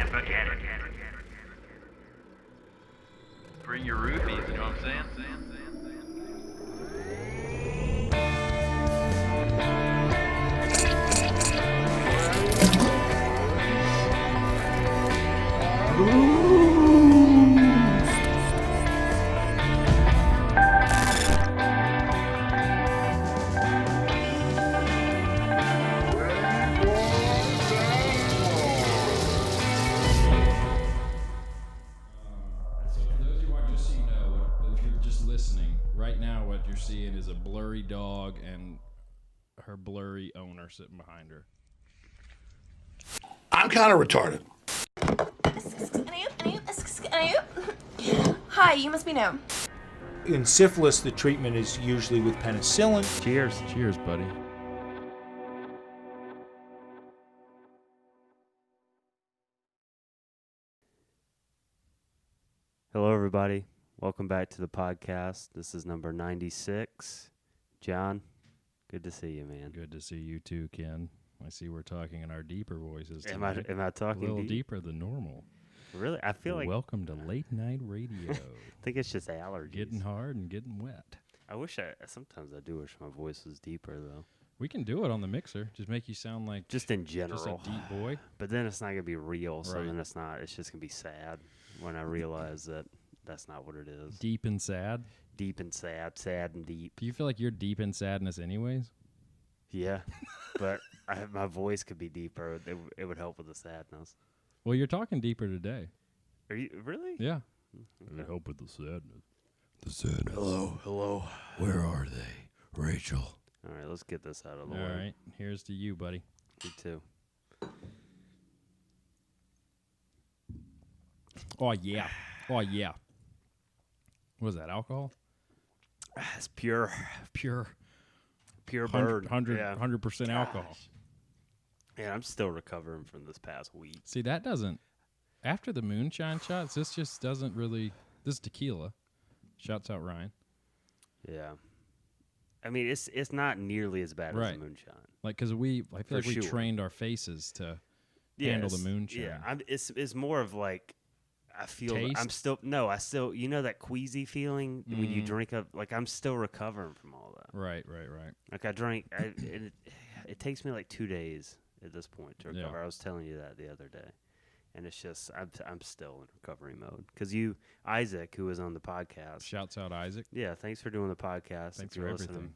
forget it. Bring your rupees, you know what I'm saying? So for those of you watching, just so you know, if you're just listening, right now what you're seeing is a blurry dog and her blurry owner sitting behind her. I'm kind of retarded. Hi, you must be new. In syphilis, the treatment is usually with penicillin. Cheers. Cheers, buddy. Hello, everybody. Welcome back to the podcast. This is number 96. John, good to see you, man. Good to see you too, Ken. I see we're talking in our deeper voices Am today. I talking a little deep? deeper than normal. Really? I feel like Welcome to late night radio. I think it's just allergies. Getting hard and getting wet. Sometimes I do wish my voice was deeper though. We can do it on the mixer. Just make you sound like Just in general. just a deep boy. But then it's not gonna be real, so Right. then it's just gonna be sad when I realize that that's not what it is. Deep and sad. Deep and sad and deep. Do you feel like you're deep in sadness anyways? Yeah. But my voice could be deeper. It would help with the sadness. Well, you're talking deeper today. Are you really? Yeah. It would help with the sadness. The sadness. Hello. Where are they? Rachel. All right, let's get this out of the All way. right. Here's to you, buddy. Me too. Oh, yeah. Oh, yeah. What was that, alcohol? It's pure bird. 100% alcohol. Yeah, I'm still recovering from this past week. See, that doesn't... After the moonshine shots, this just doesn't really... This is tequila. Shouts out Ryan. Yeah. I mean, it's not nearly as bad as Right. the moonshine. Like, because I feel For like we sure. trained our faces to handle the moonshine. Yeah, it's more of like, I feel Taste? I still, you know that queasy feeling when you drink up, like I'm still recovering from all that. Right. Like it takes me like 2 days at this point to recover. Yeah. I was telling you that the other day. And it's just, I'm still in recovery mode. Because Isaac, who was on the podcast. Shouts out Isaac. Yeah, thanks for doing the podcast. Thanks if you're for listening. everything.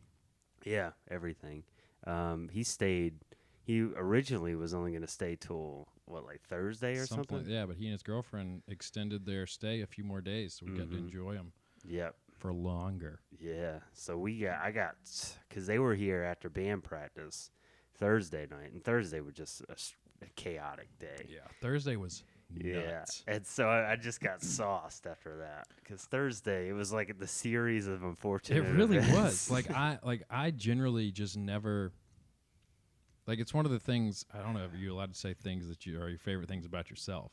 Yeah, everything. He stayed. He originally was only going to stay till, like Thursday or something? Yeah, but he and his girlfriend extended their stay a few more days, so we got to enjoy them Yep. for longer. Yeah. So because they were here after band practice Thursday night, and Thursday was just a chaotic day. Yeah, Thursday was Yeah, nuts. and so I just got sauced after that because Thursday it was like the series of unfortunate. It really events. was. I generally just never. Like, it's one of the things, I don't know if you're allowed to say things that are your favorite things about yourself.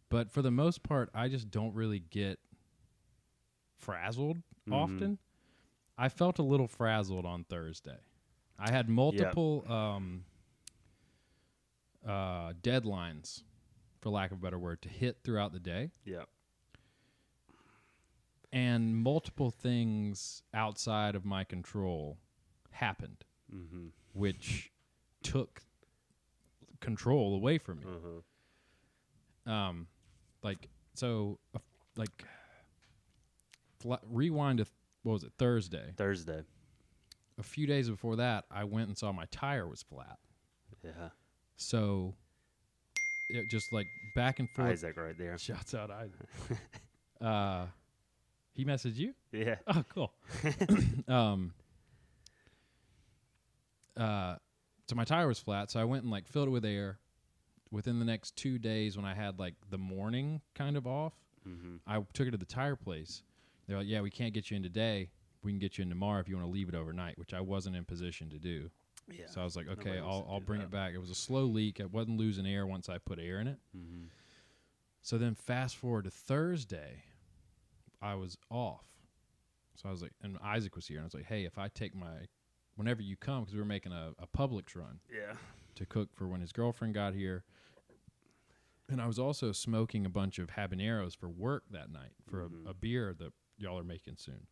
But for the most part, I just don't really get frazzled often. I felt a little frazzled on Thursday. I had multiple deadlines, for lack of a better word, to hit throughout the day. Yep. And multiple things outside of my control happened, which took control away from me. Rewind to, what was it, Thursday. Thursday. A few days before that, I went and saw my tire was flat. Yeah. So, it just like back and forth. Isaac right there. Shouts out Isaac. He messaged you? Yeah. Oh, cool. So my tire was flat, so I went and like filled it with air. Within the next 2 days, when I had like the morning kind of off, I took it to the tire place. They're like, "Yeah, we can't get you in today. We can get you in tomorrow if you want to leave it overnight," which I wasn't in position to do. Yeah. So I was like, "Okay, Nobody wants to I'll do bring that. it back." It was a slow leak. I wasn't losing air once I put air in it. So then fast forward to Thursday, I was off. So I was like, and Isaac was here, and I was like, "Hey, if I take whenever you come," because we were making a Publix run Yeah. to cook for when his girlfriend got here. And I was also smoking a bunch of habaneros for work that night for a beer that y'all are making soon.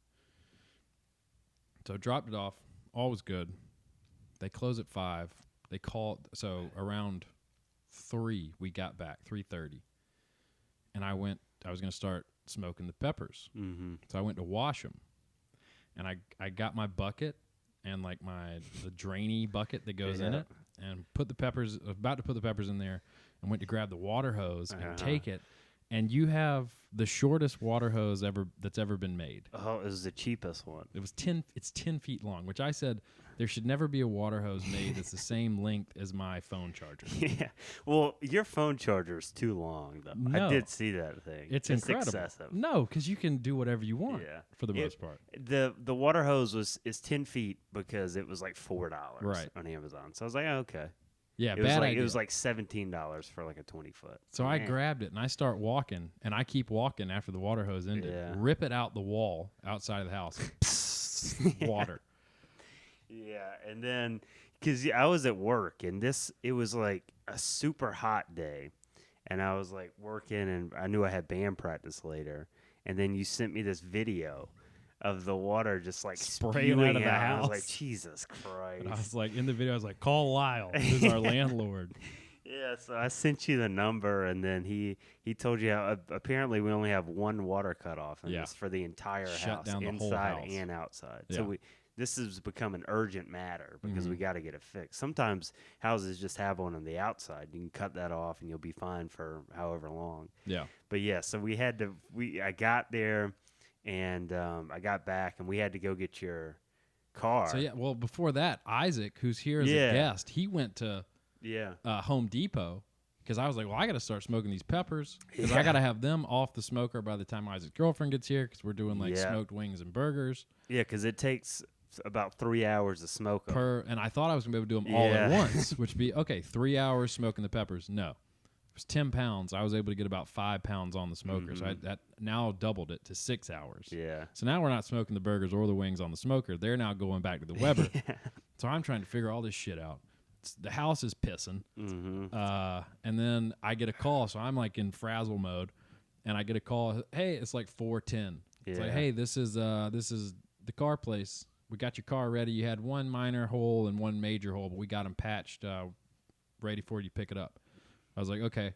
So I dropped it off. All was good. They close at 5. They called. So around 3, we got back, 3:30. And I was going to start smoking the peppers. Mm-hmm. So I went to wash them. And I got my bucket and like the drainy bucket that goes in it and about to put the peppers in there and went to grab the water hose and take it. And you have the shortest water hose that's ever been made. Oh, it was the cheapest one. It's 10 feet long, which I said there should never be a water hose made that's the same length as my phone charger. Yeah. Well, your phone charger is too long, though. No. I did see that thing. It's incredible. Excessive. No, because you can do whatever you want for the most part. The water hose is 10 feet because it was like $4 on Amazon. So I was like, oh, okay. Yeah, It was like $17 for like a 20-foot. So I grabbed it and I start walking, and I keep walking after the water hose ended. Yeah. Rip it out the wall outside of the house. Water. Yeah, and then because I was at work, and it was like a super hot day, and I was like working, and I knew I had band practice later, and then you sent me this video of the water just like spraying out of the house. I was like, Jesus Christ. And I was like, in the video, I was like, call Lyle, who's our landlord. Yeah, so I sent you the number, and then he told you how apparently we only have one water cutoff, and it's for the entire house, down the whole inside house. and outside. Yeah. So this has become an urgent matter because we got to get it fixed. Sometimes houses just have one on the outside. You can cut that off, and you'll be fine for however long. Yeah. But yeah, so I got there, and I got back, and we had to go get your car. So, well, before that, Isaac, who's here as a guest, he went to Home Depot because I was like, well, I got to start smoking these peppers because I got to have them off the smoker by the time Isaac's girlfriend gets here because we're doing like smoked wings and burgers. Yeah, because it takes about 3 hours to smoke them. And I thought I was going to be able to do them all at once, which would be, 3 hours smoking the peppers. No. It was 10 pounds. I was able to get about 5 pounds on the smoker. So that now doubled it to 6 hours. Yeah. So now we're not smoking the burgers or the wings on the smoker. They're now going back to the Weber. So I'm trying to figure all this shit out. The house is pissing. And then I get a call. So I'm like in frazzle mode. And I get a call. Hey, it's like 4:10. It's like, hey, this is the car place. We got your car ready. You had one minor hole and one major hole, but we got them patched, ready for you to pick it up. I was like, okay,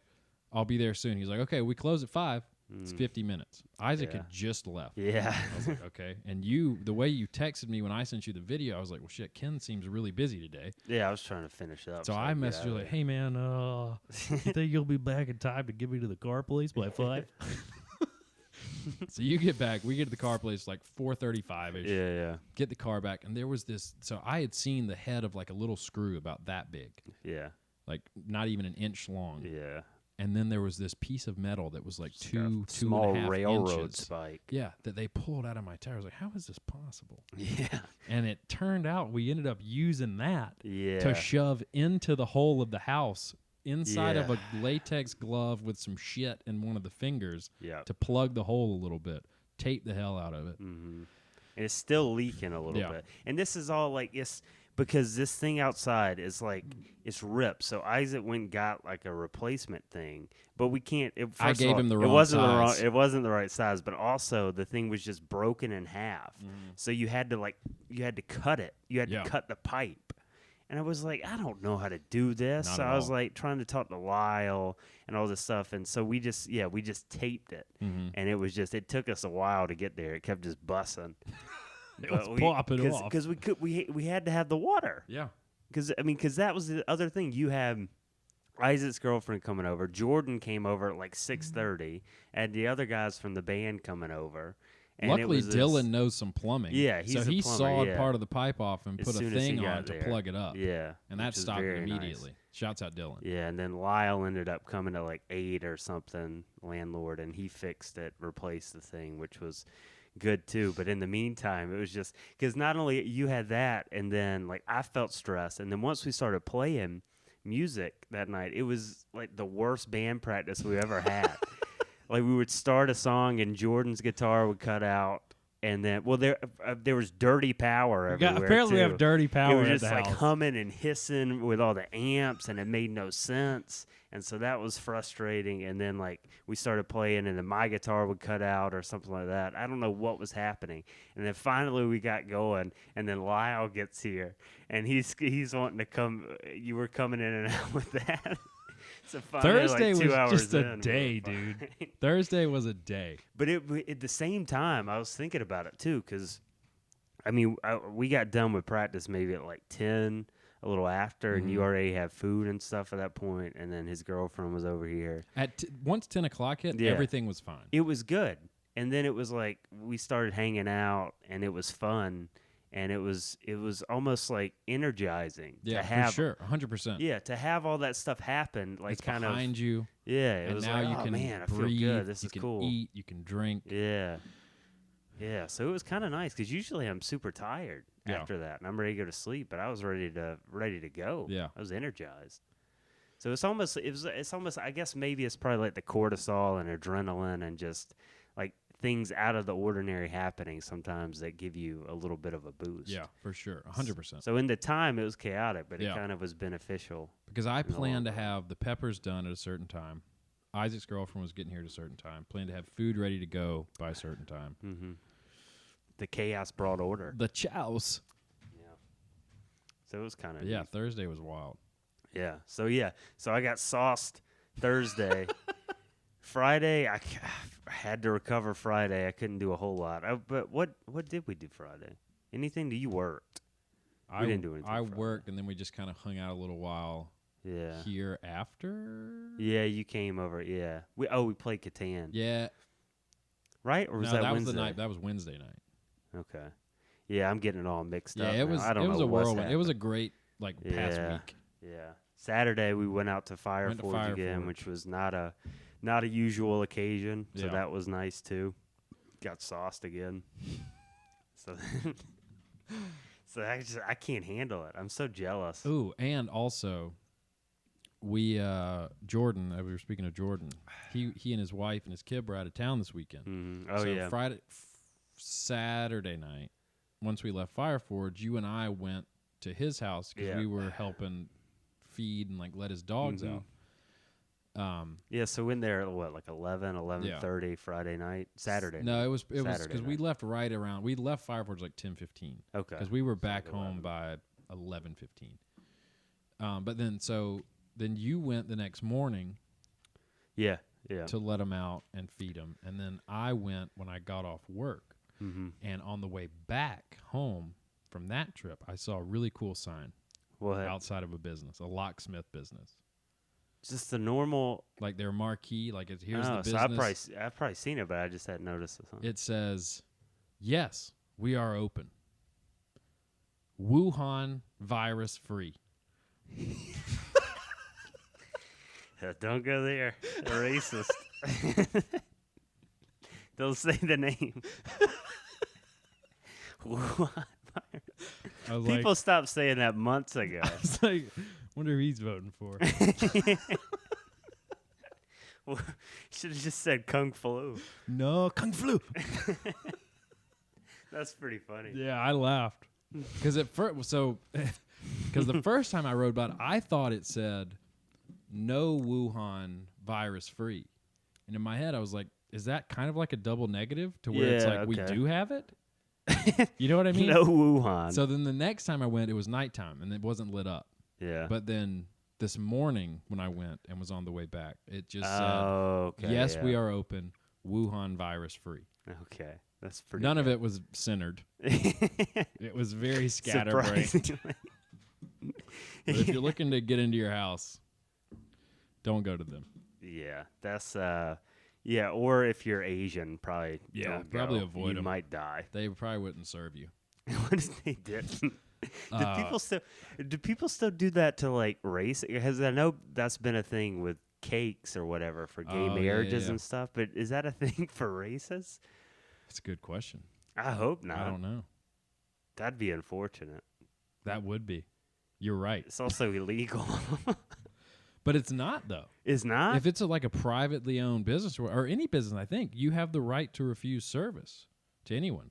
I'll be there soon. He's like, okay, we close at 5. It's 50 minutes. Isaac had just left. Yeah. I was like, okay. And the way you texted me when I sent you the video, I was like, well, shit, Ken seems really busy today. Yeah, I was trying to finish up. So I messaged you like, hey, man, you think you'll be back in time to get me to the car place by 5? So you get back. We get to the car place like 4:35ish. Yeah. Get the car back, and there was this. So I had seen the head of like a little screw about that big. Yeah. Like not even an inch long. Yeah. And then there was this piece of metal that was like two small 2.5 railroad inches. spike. Yeah, that they pulled out of my tire. I was like, how is this possible? Yeah. And it turned out we ended up using that Yeah. to shove into the hole of the house inside of a latex glove with some shit in one of the fingers to plug the hole a little bit, tape the hell out of it. Mm-hmm. And it's still leaking a little bit. And this is all like, it's because this thing outside is like, it's ripped. So Isaac went and got like a replacement thing, but we can't. I gave him the wrong size. It wasn't the right size, but also the thing was just broken in half. So you had to cut it. You had to cut the pipe. And I was like, I don't know how to do this. So I was like trying to talk to Lyle and all this stuff. And so we just taped it. And it took us a while to get there. It kept just busting. It was popping off. Because we had to have the water. Yeah. Because that was the other thing. You had Isaac's girlfriend coming over. Jordan came over at like 6:30. And the other guys from the band coming over. And luckily, Dylan knows some plumbing. Yeah, he's so he sawed part of the pipe off and as put a thing on to plug it up. Yeah, and that stopped it immediately. Nice. Shouts out Dylan. Yeah, and then Lyle ended up coming at like 8 or something, landlord, and he fixed it, replaced the thing, which was good too. But in the meantime, it was just because not only you had that, and then like I felt stressed, and then once we started playing music that night, it was like the worst band practice we ever had. Like we would start a song and Jordan's guitar would cut out And then, well, there was dirty power everywhere. Apparently, we too. have dirty power. It was at just the like house. humming and hissing with all the amps, and it made no sense. And so that was frustrating. And then like we started playing, and then my guitar would cut out or something like that. I don't know what was happening. And then finally we got going, and then Lyle gets here, and he's wanting to come. You were coming in and out with that. So finally, Thursday like 2 was hours just a in, we were day, fine. dude. Thursday was a day. But at the same time, I was thinking about it too, because I mean, we got done with practice maybe at like 10, a little after, and you already have food and stuff at that point, and then his girlfriend was over here. Once 10 o'clock hit, everything was fine. It was good, and then it was like we started hanging out, and it was fun, and it was almost like energizing. Yeah, to have, for sure, 100%. Yeah, to have all that stuff happen, like It's kind behind you. Yeah, it and was now like, you oh can man, I breathe. feel good. This you is can cool. eat. You can drink. Yeah. Yeah, so it was kind of nice because usually I'm super tired after that, and I'm ready to go to sleep. But I was ready to go. Yeah, I was energized. So it's almost I guess maybe it's probably like the cortisol and adrenaline and just like things out of the ordinary happening sometimes that give you a little bit of a boost. Yeah, for sure, 100%. So in the time it was chaotic, but Yeah. it kind of was beneficial. Because I in the planned to long run. have the peppers done at a certain time. Isaac's girlfriend was getting here at a certain time. Planned to have food ready to go by a certain time. Mm-hmm. The chaos brought order. The chows. Yeah. So it was kind of Yeah, Thursday was wild. Yeah. So I got sauced Thursday. Friday, I had to recover Friday. I couldn't do a whole lot. But what did we do Friday? Anything that you worked? We didn't do anything I Friday. worked, and then we just kind of hung out a little while Yeah. here after. Yeah, you came over. Yeah. We played Catan. Yeah. Right? Or was No, that was Wednesday? the night. That was Wednesday night. Okay. Yeah, I'm getting it all mixed Yeah, up. it now. was. I don't It was know a what's whirlwind. It was a happened. great past Yeah. week. Yeah. Saturday we went out to Fire Went to Forge Fire again, Forge. which was not a usual occasion. So Yeah. that was nice too. Got sauced again. So I can't handle it. I'm so jealous. Ooh, and also, we Jordan. We were speaking of Jordan. He and his wife and his kid were out of town this weekend. Mm-hmm. Oh so yeah. Saturday night, once we left Fire Forge, you and I went to his house because we were helping feed and let his dogs out. Yeah, so in there at what, like 11:30 Friday night, Saturday. No, it was because Saturday we night. left right around. We left Fire Forge 10:15. Okay. Because we were back like home 11. by 11:15. But then you went the next morning Yeah. to let them out and feed them, and then I went when I got off work. Mm-hmm. And on the way back home from that trip, I saw a really cool sign What? outside of a business, a locksmith business. Just the normal. Like their marquee, here's the Oh, business. so I've probably seen it, but I just hadn't noticed it. It says, "Yes, we are open. Wuhan virus free." Don't go there. They're racist. Don't say the name. I was People stopped saying that months ago. I was like, wonder who he's voting for. Should have just said Kung Flu. No, Kung Flu. That's pretty funny. Yeah, I laughed because the first time I wrote about it, I thought it said no Wuhan virus free, and in my head I was like, is that kind of like a double negative to where it's Yeah, like we okay. do have it? You know what I mean? No Wuhan. So then the next time I went, it was nighttime and it wasn't lit up. yeah. But then this morning when I went and was on the way back, it just said, okay. yes, yeah. we are open, Wuhan virus free. Okay. That's pretty None of it was centered. it. It was very scatterbrained. Surprisingly. But if you're looking to get into your house, don't go to them. Yeah. That's yeah, or if you're Asian, probably Yeah, don't probably go. avoid You 'em. might die. They probably wouldn't serve you. What if they did? Do people still do that to race? Because I know that's been a thing with cakes or whatever for gay Oh, yeah, marriages yeah. and stuff. But is that a thing for races? That's a good question. I hope not. I don't know. That'd be unfortunate. That would be. You're right. It's also illegal. But it's not, though. Is not? If it's a privately owned business or any business, I think, you have the right to refuse service to anyone.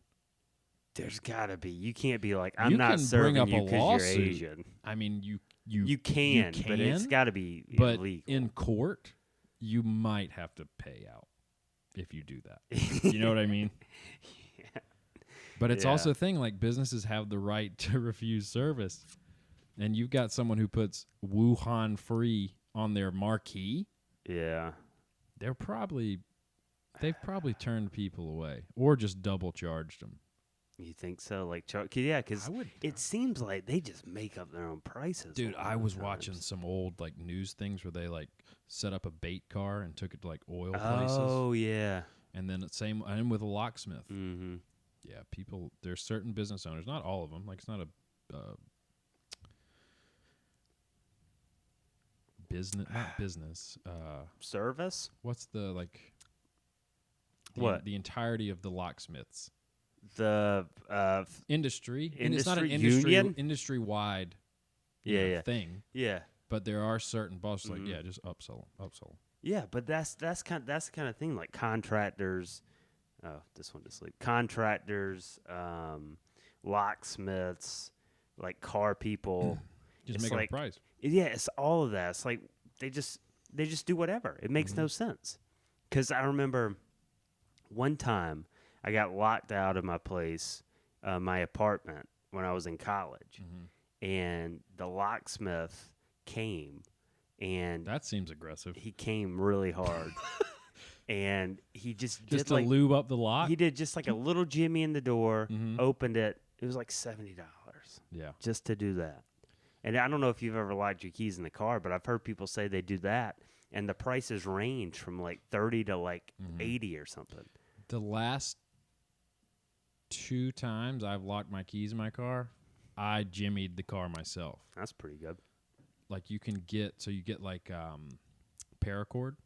There's gotta be. You can't be like, I'm You not can serving bring up you a because you're lawsuit. Asian. I mean, you can, but it's got to be but illegal. in court, you might have to pay out if you do that. You know what I mean? Yeah. But it's Yeah. also a thing, like businesses have the right to refuse service. And you've got someone who puts Wuhan free on their marquee. Yeah. They've probably turned people away or just double charged them. You think so? Like, yeah, because I would- it seems like they just make up their own prices. Dude, a lot I of was times. watching some old like news things where they like set up a bait car and took it to like oil places. Oh yeah. And then same and with a locksmith. Mm-hmm. Yeah, people. There's certain business owners, not all of them. Like it's not a business, not business. Service. What's the like? What? The entirety of the locksmiths The industry? And it's not an Industry union? industry wide. Yeah. Thing. Yeah. But there are certain bosses like, Mhm. yeah, just upsell 'em. Yeah, but that's the kind of thing, like contractors. Oh, this one to sleep. Contractors, locksmiths, like car people. Just It's make up like- a price. Yeah, it's all of that. It's like they just do whatever. It makes no sense. Because I remember one time I got locked out of my place, my apartment, when I was in college, and the locksmith came, and That seems aggressive. he came really hard, and he just Just did to like lube up the lock. he did just like a little jimmy in the door, opened it. It was like $70 Yeah. just to do that. And I don't know if you've ever locked your keys in the car, but I've heard people say they do that, and the prices range from like 30 to like 80 or something. The last 2 times I've locked my keys in my car, I jimmied the car myself. That's pretty good. Like you get like paracord,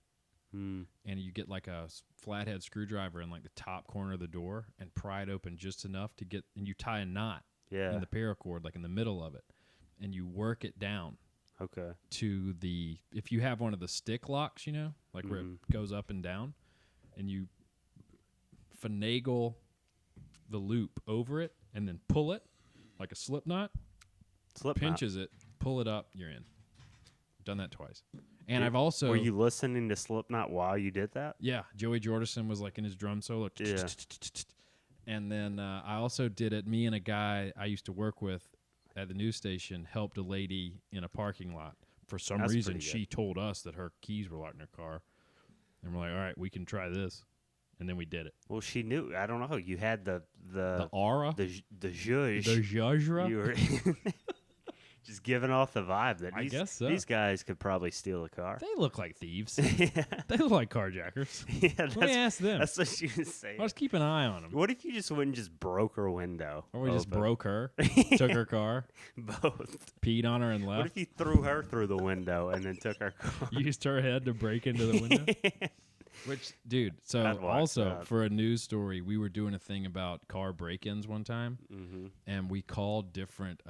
Mm. and you get like a flathead screwdriver in like the top corner of the door and pry it open just enough to get, and you tie a knot Yeah. in the paracord like in the middle of it, and you work it down Okay. to the, if you have one of the stick locks, like where it goes up and down, and you finagle the loop over it and then pull it like a slip knot, Slip knot. pinches it, pull it up, you're in. Done that twice. And Did- I've also, Were you listening to Slipknot while you did that? yeah, Joey Jordison was like in his drum solo. Yeah. And then I also did it. Me and a guy I used to work with at the news station helped a lady in a parking lot. For some That's reason, pretty good. she told us that her keys were locked in her car. And we're like, all right, we can try this. And then we did it. Well, she knew. I don't know. You had the aura? the zhuzh. The zhuzh? You were just giving off the vibe that I guess so. these guys could probably steal a car. They look like thieves. yeah, They look like carjackers. that's, Let me ask them. that's what she was saying. I'll just keep an eye on them. What if you just went and just broke her window? Or we just open? broke her, took her car, Both. peed on her, and What left. if you threw her through the window and then took her car? Used her head to break into the window? Which, dude, so I'd watch also that. for a news story, we were doing a thing about car break-ins one time, and we called different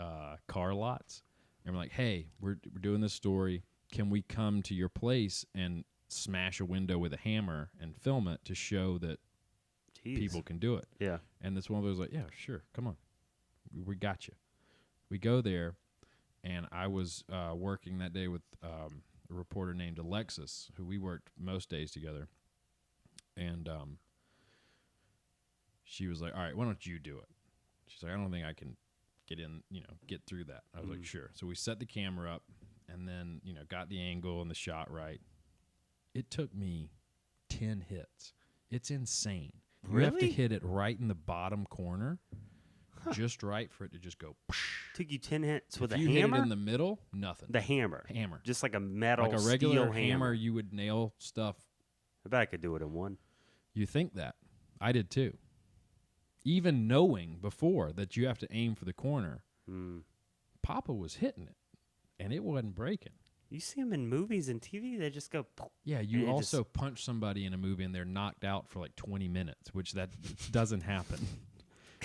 car lots, and we're like, hey, we're doing this story. Can we come to your place and smash a window with a hammer and film it to show that Jeez. people can do it? Yeah. And this one was like, yeah, sure, come on. We got you. We go there, and I was working that day with a reporter named Alexis, who we worked most days together. And she was like, all right, why don't you do it? She's like, I don't think I can get through that. I was like, sure. So we set the camera up and then, got the angle and the shot right. It took me 10 hits. It's insane. You have to Really? hit it right in the bottom corner, just right for it to just go. Took you 10 hits with If a you hit hammer? it in the middle, nothing. The hammer. Hammer. Just like a metal Like a regular steel hammer, you would nail stuff. I bet I could do it in one. You think that. I did too. Even knowing before that you have to aim for the corner, Papa was hitting it, and it wasn't breaking. You see them in movies and TV, they just go, Yeah, And you it also punch somebody in a movie and they're knocked out for like 20 minutes, which that doesn't happen.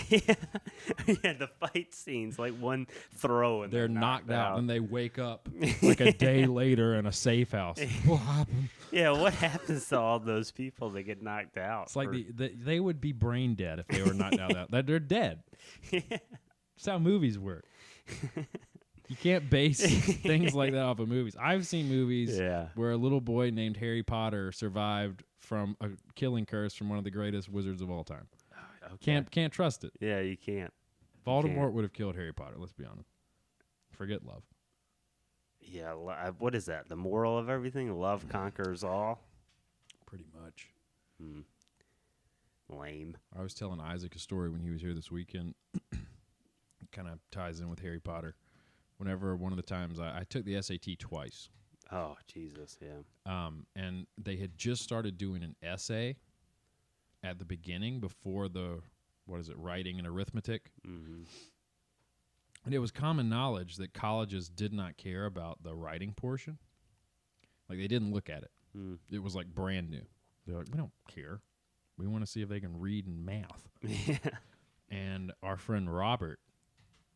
Yeah, the fight scenes, like one throw and They're knocked out, and they wake up like a day later in a safe house. What happened? Yeah, what happens to all those people that get knocked out? It's like they would be brain dead if they were knocked out. That they're dead. That's how movies work. You can't base things like that off of movies. I've seen movies where a little boy named Harry Potter survived from a killing curse from one of the greatest wizards of all time. Okay. Can't trust it. Yeah, you can't. Voldemort would have killed Harry Potter. Let's be honest. Forget love. Yeah, what is that? The moral of everything? Love conquers all? Pretty much. Lame. I was telling Isaac a story when he was here this weekend. It kind of ties in with Harry Potter. Whenever one of the times I took the SAT twice. Oh, Jesus, yeah. And they had just started doing an essay at the beginning before the, writing and arithmetic. Mm-hmm. And it was common knowledge that colleges did not care about the writing portion. Like, they didn't look at it. It was, like, brand new. They're like, we don't care. We want to see if they can read and math. Yeah. And our friend Robert,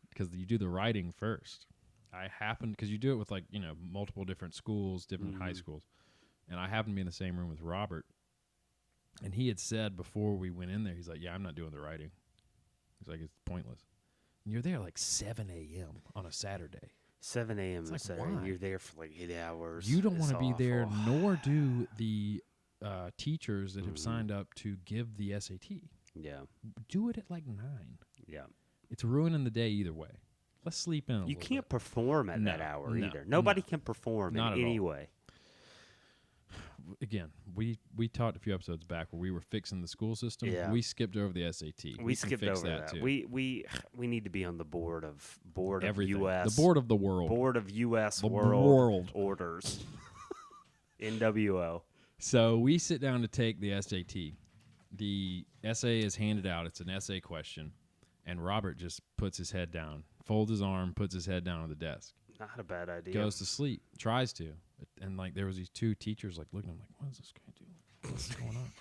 because you do the writing first, I happened, because you do it with, like, multiple different schools, different high schools. And I happened to be in the same room with Robert. And he had said before we went in there, he's like, yeah, I'm not doing the writing. He's like, it's pointless. And you're there like 7 a.m. on a Saturday. 7 a.m. Like, Saturday. why? You're there for like 8 hours. You don't want to be there, awful. nor do the teachers that have signed up to give the SAT. Yeah. Do it at like 9. Yeah. It's ruining the day either way. Let's sleep in a You little can't bit. perform at that hour either. Nobody can perform Not in at any all. way. Again, we talked a few episodes back where we were fixing the school system. Yeah. We skipped over the SAT. We can skipped fix over that. too. We need to be on the board of Everything. U.S. The board of the world. Board of U.S. The world orders. NWO. So we sit down to take the SAT. The essay is handed out. It's an essay question. And Robert just puts his head down, folds his arm, puts his head down on the desk. Not a bad idea. Goes to sleep, tries to. And, like, there was these two teachers, like, looking at him like, what is this guy doing? What's going on?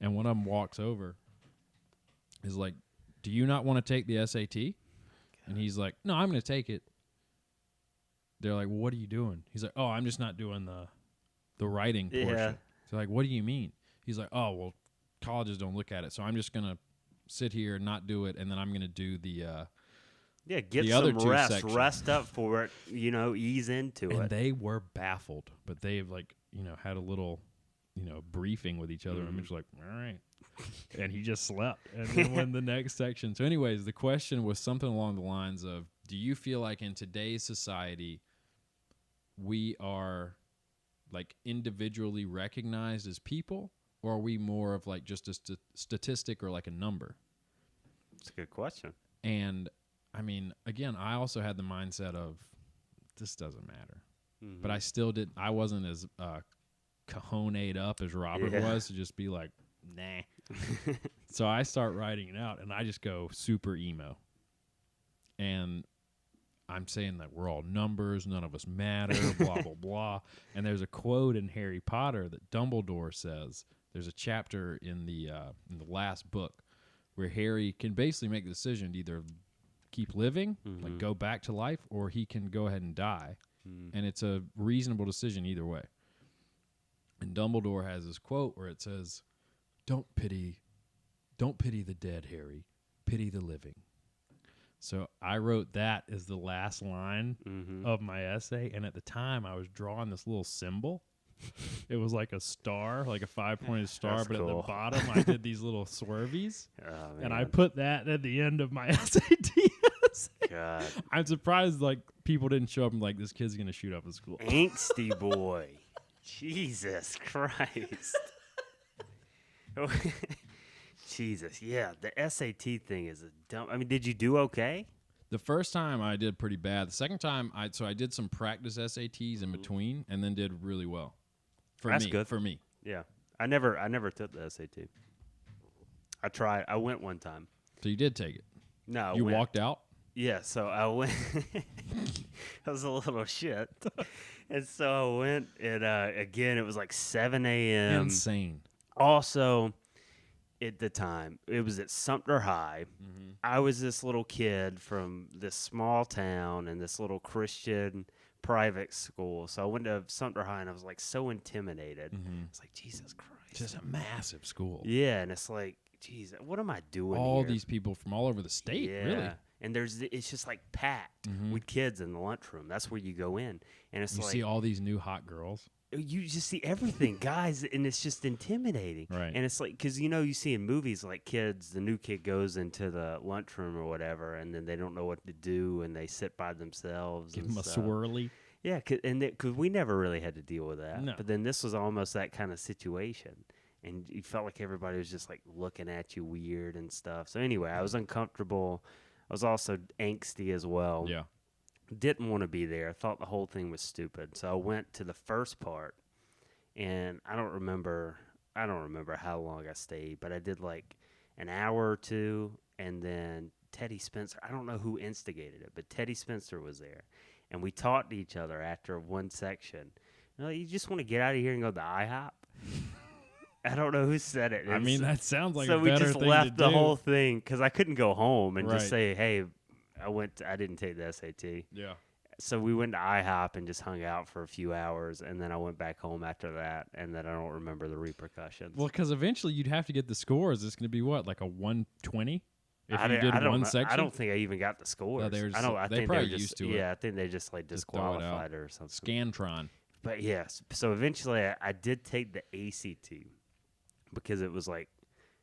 And one of them walks over, is like, do you not want to take the SAT? And he's like, no, I'm going to take it. They're like, well, what are you doing? He's like, oh, I'm just not doing the writing portion. Yeah. So like, what do you mean? He's like, oh, well, colleges don't look at it, so I'm just going to sit here and not do it, and then I'm going to do the get the some other two rest. sections. Rest up for it. Ease into and it. they were baffled, but they've, like, had a little, briefing with each other. And I'm just like, all right. And he just slept. And then went the next section. So anyways, the question was something along the lines of, do you feel like in today's society we are, like, individually recognized as people, or are we more of, like, just a statistic or like a number? It's a good question. And I mean, again, I also had the mindset of this doesn't matter. Mm-hmm. But I still didn't. I wasn't as cajoned up as Robert was to just be like, nah. So I start writing it out, and I just go super emo. And I'm saying that we're all numbers, none of us matter, blah, blah, blah. And there's a quote in Harry Potter that Dumbledore says. There's a chapter in the last book where Harry can basically make the decision to either keep living, like go back to life, or he can go ahead and die. And it's a reasonable decision either way. And Dumbledore has this quote where it says, Don't pity the dead, Harry. Pity the living. So I wrote that as the last line of my essay. And at the time, I was drawing this little symbol. It was like a star, like a 5-pointed star, That's but cool. at the bottom, I did these little swervies. Oh, And I man. put that at the end of my SAT. God. I'm surprised, like, people didn't show up and like, this kid's going to shoot up a school. Angsty boy. Jesus Christ. Jesus, yeah, the SAT thing is a dumb. I mean, did you do okay? The first time I did pretty bad. The second time, I did some practice SATs in between and then did really well. That's me, good. For me. Yeah, I never took the SAT. I tried. I went one time. So you did take it. No, I You went. walked out? Yeah, so I went. I was a little shit, and so I went. And again, it was like 7 a.m. Insane. Also, at the time. It was at Sumter High. Mm-hmm. I was this little kid from this small town and this little Christian private school. So I went to Sumter High, and I was like so intimidated. Mm-hmm. It's like, Jesus Christ. Just a massive school. Yeah, and it's like, geez, what am I doing All here? these people from all over the state, Yeah. really. And it's just like packed Mhm. with kids in the lunchroom. That's where you go in. And it's You like, see all these new hot girls. you just see everything, guys, and it's just intimidating. Right. And it's like, because, you see in movies, like kids, the new kid goes into the lunchroom or whatever, and then they don't know what to do, and they sit by themselves. Give and them a stuff. swirly. Yeah, because we never really had to deal with that. No. But then this was almost that kind of situation. And you felt like everybody was just like looking at you weird and stuff. So anyway, I was uncomfortable. I was also angsty as well. Yeah. Didn't want to be there. I thought the whole thing was stupid. So I went to the first part, and I don't remember how long I stayed, but I did like an hour or two, and then Teddy Spencer, I don't know who instigated it, but Teddy Spencer was there. And we talked to each other after one section. You just want to get out of here and go to IHOP? I don't know who said it. I mean, that sounds like so a we better just thing left to the do. whole thing because I couldn't go home and Right. just say, "Hey, I didn't take the SAT." Yeah. So we went to IHOP and just hung out for a few hours, and then I went back home after that, and then I don't remember the repercussions. Well, because eventually you'd have to get the scores. It's going to be what, like a 120? If I you didn't- did I don't one know. section? I don't think I even got the scores. they were I don't. I they think probably they were just, used to it. Yeah, I think they just like Just throw it out. disqualified her or something. Scantron. But yes, so eventually I did take the ACT because it was like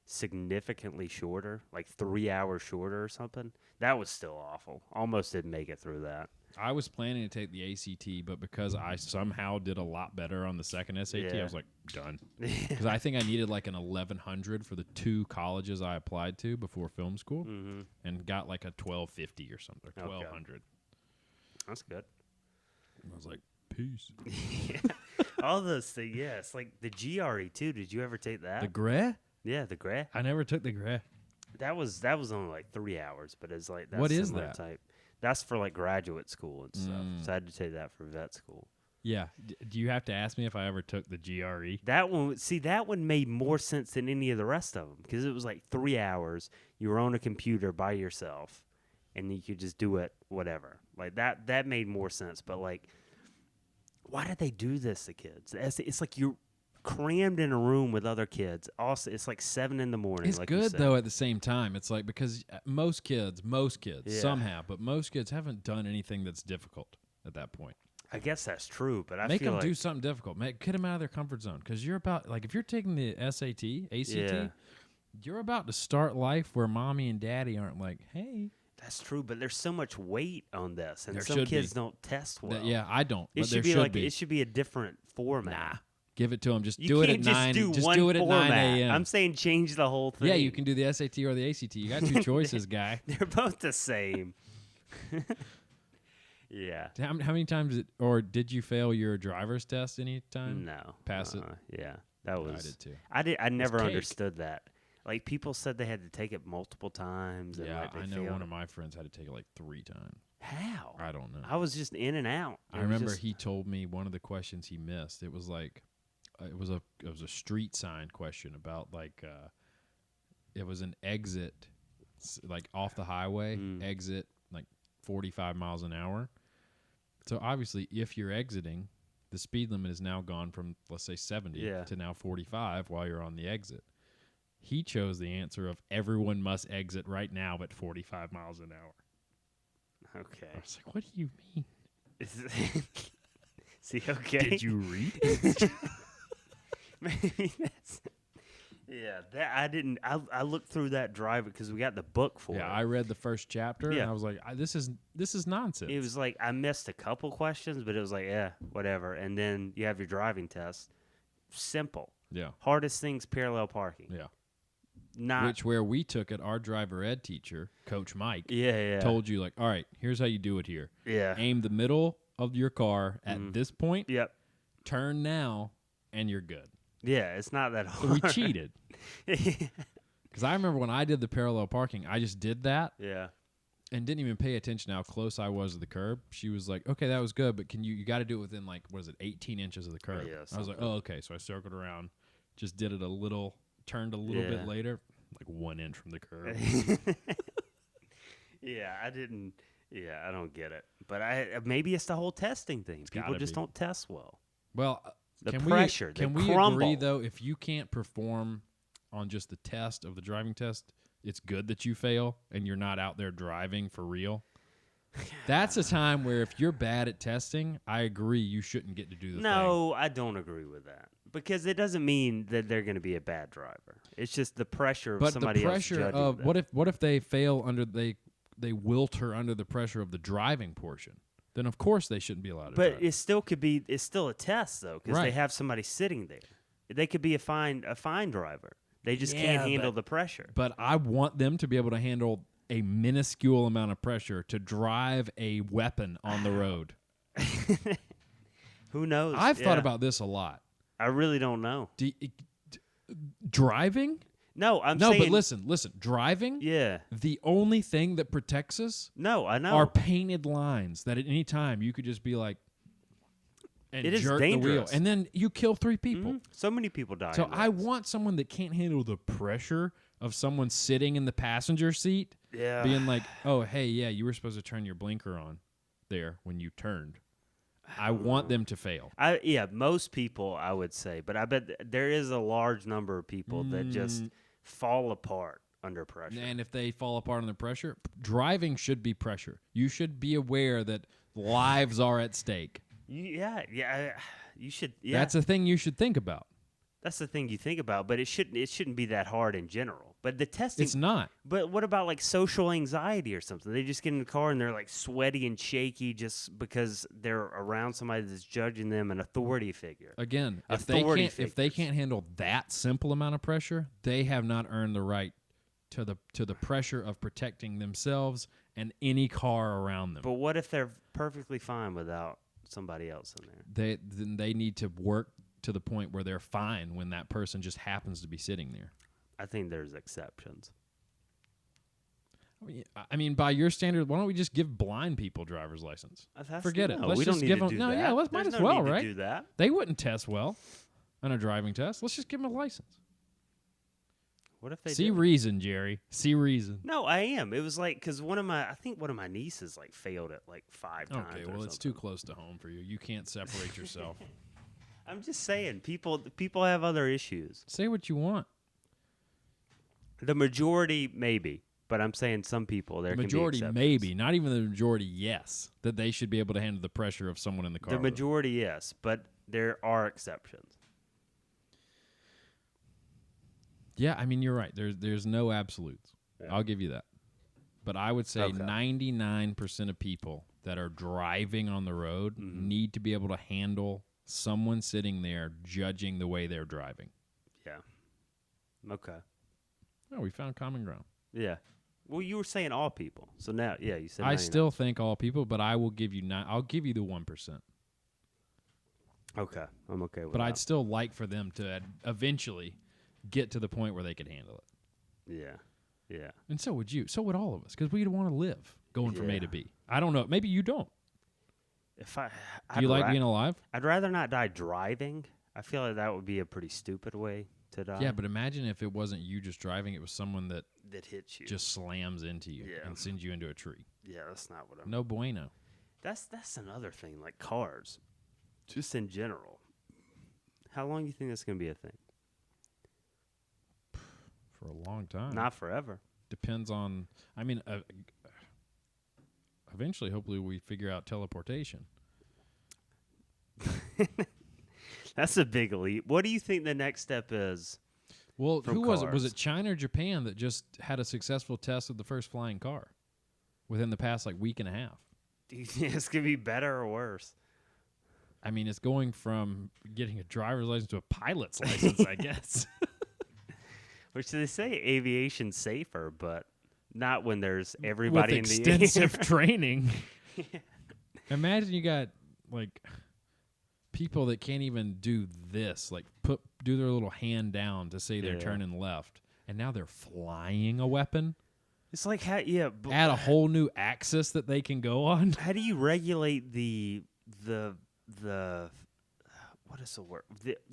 significantly shorter, like 3 hours shorter or something. That was still awful. Almost didn't make it through that. I was planning to take the ACT, but because I somehow did a lot better on the second SAT, I Yeah. was like, done. Because I think I needed like an 1100 for the 2 colleges I applied to before film school, Mm-hmm. and got like a 1250 or something, or Okay. 1200. That's good. I was like, peace. Yeah. All those things, yeah. It's like the GRE too. Did you ever take that? The GRE? Yeah, the GRE. I never took the GRE. That was only like 3 hours, but it's like that's What is similar that? type. That's for like graduate school and stuff. Mm. So I had to take that for vet school. Yeah. Do you have to ask me if I ever took the GRE? That one made more sense than any of the rest of them because it was like 3 hours. You were on a computer by yourself, and you could just do it whatever. Like that. That made more sense. But like, why did they do this to kids? It's like you're crammed in a room with other kids. Also, it's like 7 a.m. It's like you good said. though. At the same time, it's like because most kids, Yeah. some have, but most kids haven't done anything that's difficult at that point. I guess that's true, but I Make feel them like do something difficult. Get them out of their comfort zone because you're about like if you're taking the SAT, ACT, Yeah. you're about to start life where mommy and daddy aren't like, hey. that's true. But there's so much weight on this, and There some should kids be. don't test well. Yeah, I don't. It But should there be should like be. it should be a different format. Nah, give it to them. Just You do it can't at just 9. do Just one do it at 9 format. a.m. I'm saying change the whole thing. Yeah, you can do the SAT or the ACT. You got 2 choices, guy. They're both the same. Yeah. How many times did you fail your driver's test any time? No. Pass it? Yeah. That was. I did too. I never cake. understood that. Like people said they had to take it multiple times. And Yeah, like, they I know failed. one of my friends had to take it like 3 times. How? I don't know. I was just in and out. I remember he told me one of the questions he missed. It was like it was a street sign question about like it was an exit like off the highway, exit like 45 miles an hour. So obviously if you're exiting, the speed limit is now gone from let's say 70 to now 45 while you're on the exit. He chose the answer of everyone must exit right now at 45 miles an hour. Okay. I was like, what do you mean? See, okay. Did you read it? Maybe that's. Yeah, that I didn't. I looked through that drive because we got the book for it. Yeah, I read the first chapter and Yeah. I was like, this is nonsense. It was like I missed a couple questions, but it was like, yeah, whatever. And then you have your driving test. Simple. Yeah. Hardest thing's parallel parking. Yeah. Not. Where we took it, our driver ed teacher, Coach Mike, Yeah. told you like, all right, here's how you do it here. Yeah. Aim the middle of your car at this point. Yep. Turn now, and you're good. Yeah, it's not that So hard. we cheated. Because I remember when I did the parallel parking, I just did that Yeah. and didn't even pay attention how close I was to the curb. She was like, okay, that was good, but you got to do it within like, 18 inches of the curb. Yeah, I was like, something. oh, okay. So I circled around, just did it a little turned a little Yeah. bit later, like 1 inch from the curb. Yeah, I didn't. Yeah, I don't get it. But maybe it's the whole testing thing. People gotta just be. don't test well. Well, The can pressure, we can they we agree crumble. though? If you can't perform on just the test of the driving test, it's good that you fail and you're not out there driving for real. That's a time where if you're bad at testing, I agree you shouldn't get to do the thing. No, I don't agree with that because it doesn't mean that they're going to be a bad driver. It's just the pressure of But somebody the pressure else judging of them. what if they fail under they wilter under the pressure of the driving portion? Then of course they shouldn't be allowed to But drive. it still could be. It's still a test though because they Right. have somebody sitting there. They could be a fine driver. They just can't handle the pressure. But I want them to be able to handle a minuscule amount of pressure to drive a weapon on the road. Who knows? I've thought Yeah. about this a lot. I really don't know. Driving? No, I'm No, saying. but listen. Driving? Yeah. The only thing that protects us No, I know. are painted lines that at any time you could just be like, and It is jerk the wheel, dangerous. and then you kill 3 people. Mhm. So many people die. So in I those. want someone that can't handle the pressure of someone sitting in the passenger seat, Yeah. being like, "Oh, hey, yeah, you were supposed to turn your blinker on there when you turned." I want them to fail. Most people I would say, but I bet there is a large number of people that just fall apart under pressure. And if they fall apart under pressure, driving should be pressure. You should be aware that lives are at stake. You should. Yeah, That's a thing you should think about. that's the thing you think about, but it shouldn't be that hard in general. But the testing, It's not. But what about like social anxiety or something? They just get in the car and they're like sweaty and shaky just because they're around somebody that's judging them, an authority figure. Again, if Authority they figures. can't handle that simple amount of pressure, they have not earned the right to the pressure of protecting themselves and any car around them. But what if they're perfectly fine without somebody else in there? They need to work to the point where they're fine when that person just happens to be sitting there. I think there's exceptions. I mean, by your standard, why don't we just give blind people driver's license? Forget it. No, Let's we just don't need give to them. do No, that. yeah, let's There's might as no well, need right? to do that. They wouldn't test well on a driving test. Let's just give them a license. What if they See do? reason, Jerry. See reason. No, I am. It was like because I think one of my nieces like failed it like 5 times. Okay, or well, it's something. too close to home for you. You can't separate yourself. I'm just saying, people have other issues. Say what you want. The majority, maybe, but I'm saying some people there The can majority, be exceptions. maybe. Not even the majority, yes. That they should be able to handle the pressure of someone in the car. The with them. majority, yes, but there are exceptions. Yeah, I mean, you're right. There's no absolutes. Yeah. I'll give you that. But I would say Okay. 99% of people that are driving on the road Mm-hmm. need to be able to handle someone sitting there judging the way they're driving. Yeah. Okay. Oh, we found common ground. Yeah. Well, you were saying all people, so now, yeah, you said. I 99. still think all people, but I will give you I'll give you the 1%. Okay, I'm okay with But that. I'd still like for them to eventually get to the point where they could handle it. Yeah. And so would you. So would all of us, because we'd want to live going from A Yeah. to B. I don't know. Maybe you don't. If I, Do you like being alive? I'd rather not die driving. I feel like that would be a pretty stupid way to die. Yeah, but imagine if it wasn't you just driving, it was someone that that hits you. just slams into you Yeah. and sends you into a tree. Yeah, that's not what I'm. No bueno. That's another thing. Like cars, just in general. How long do you think that's gonna be a thing? For a long time. Not forever. Depends on, I mean, eventually, hopefully, we figure out teleportation. That's a big leap. What do you think the next step is? Well, From who was it? Was cars. it China or Japan that just had a successful test of the first flying car within the past, week and a half? Do you think it's gonna be better or worse? I mean, it's going from getting a driver's license to a pilot's license, I guess. Which they say aviation's safer, but not when there's everybody With in the extensive training. Imagine you got people that can't even do this, do their little hand down to say they're Yeah. turning left, and now they're flying a weapon It's like how but at a whole new axis that they can go on. how do you regulate the what is the word?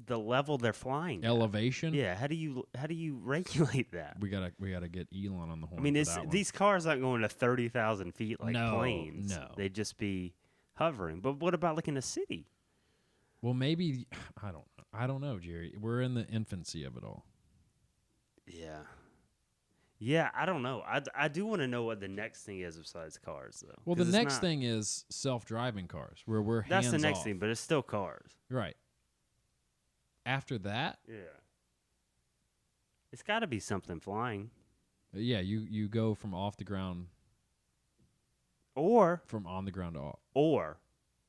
The level they're flying at. Elevation. Yeah, how do you regulate that? We gotta get Elon on the horn. I mean, for that one. these cars aren't going to 30,000 feet like No, planes. no. They'd just be hovering. But what about like in a city? Well, maybe I don't know, Jerry. We're in the infancy of it all. Yeah. Yeah, I don't know. I do want to know what the next thing is besides cars, though. Well, 'Cause the it's next not- thing is self-driving cars, where we're That's the hands next off. thing, but it's still cars. Right. After that, Yeah. It's got to be something flying. yeah, you go from off the ground, Or from on the ground to off.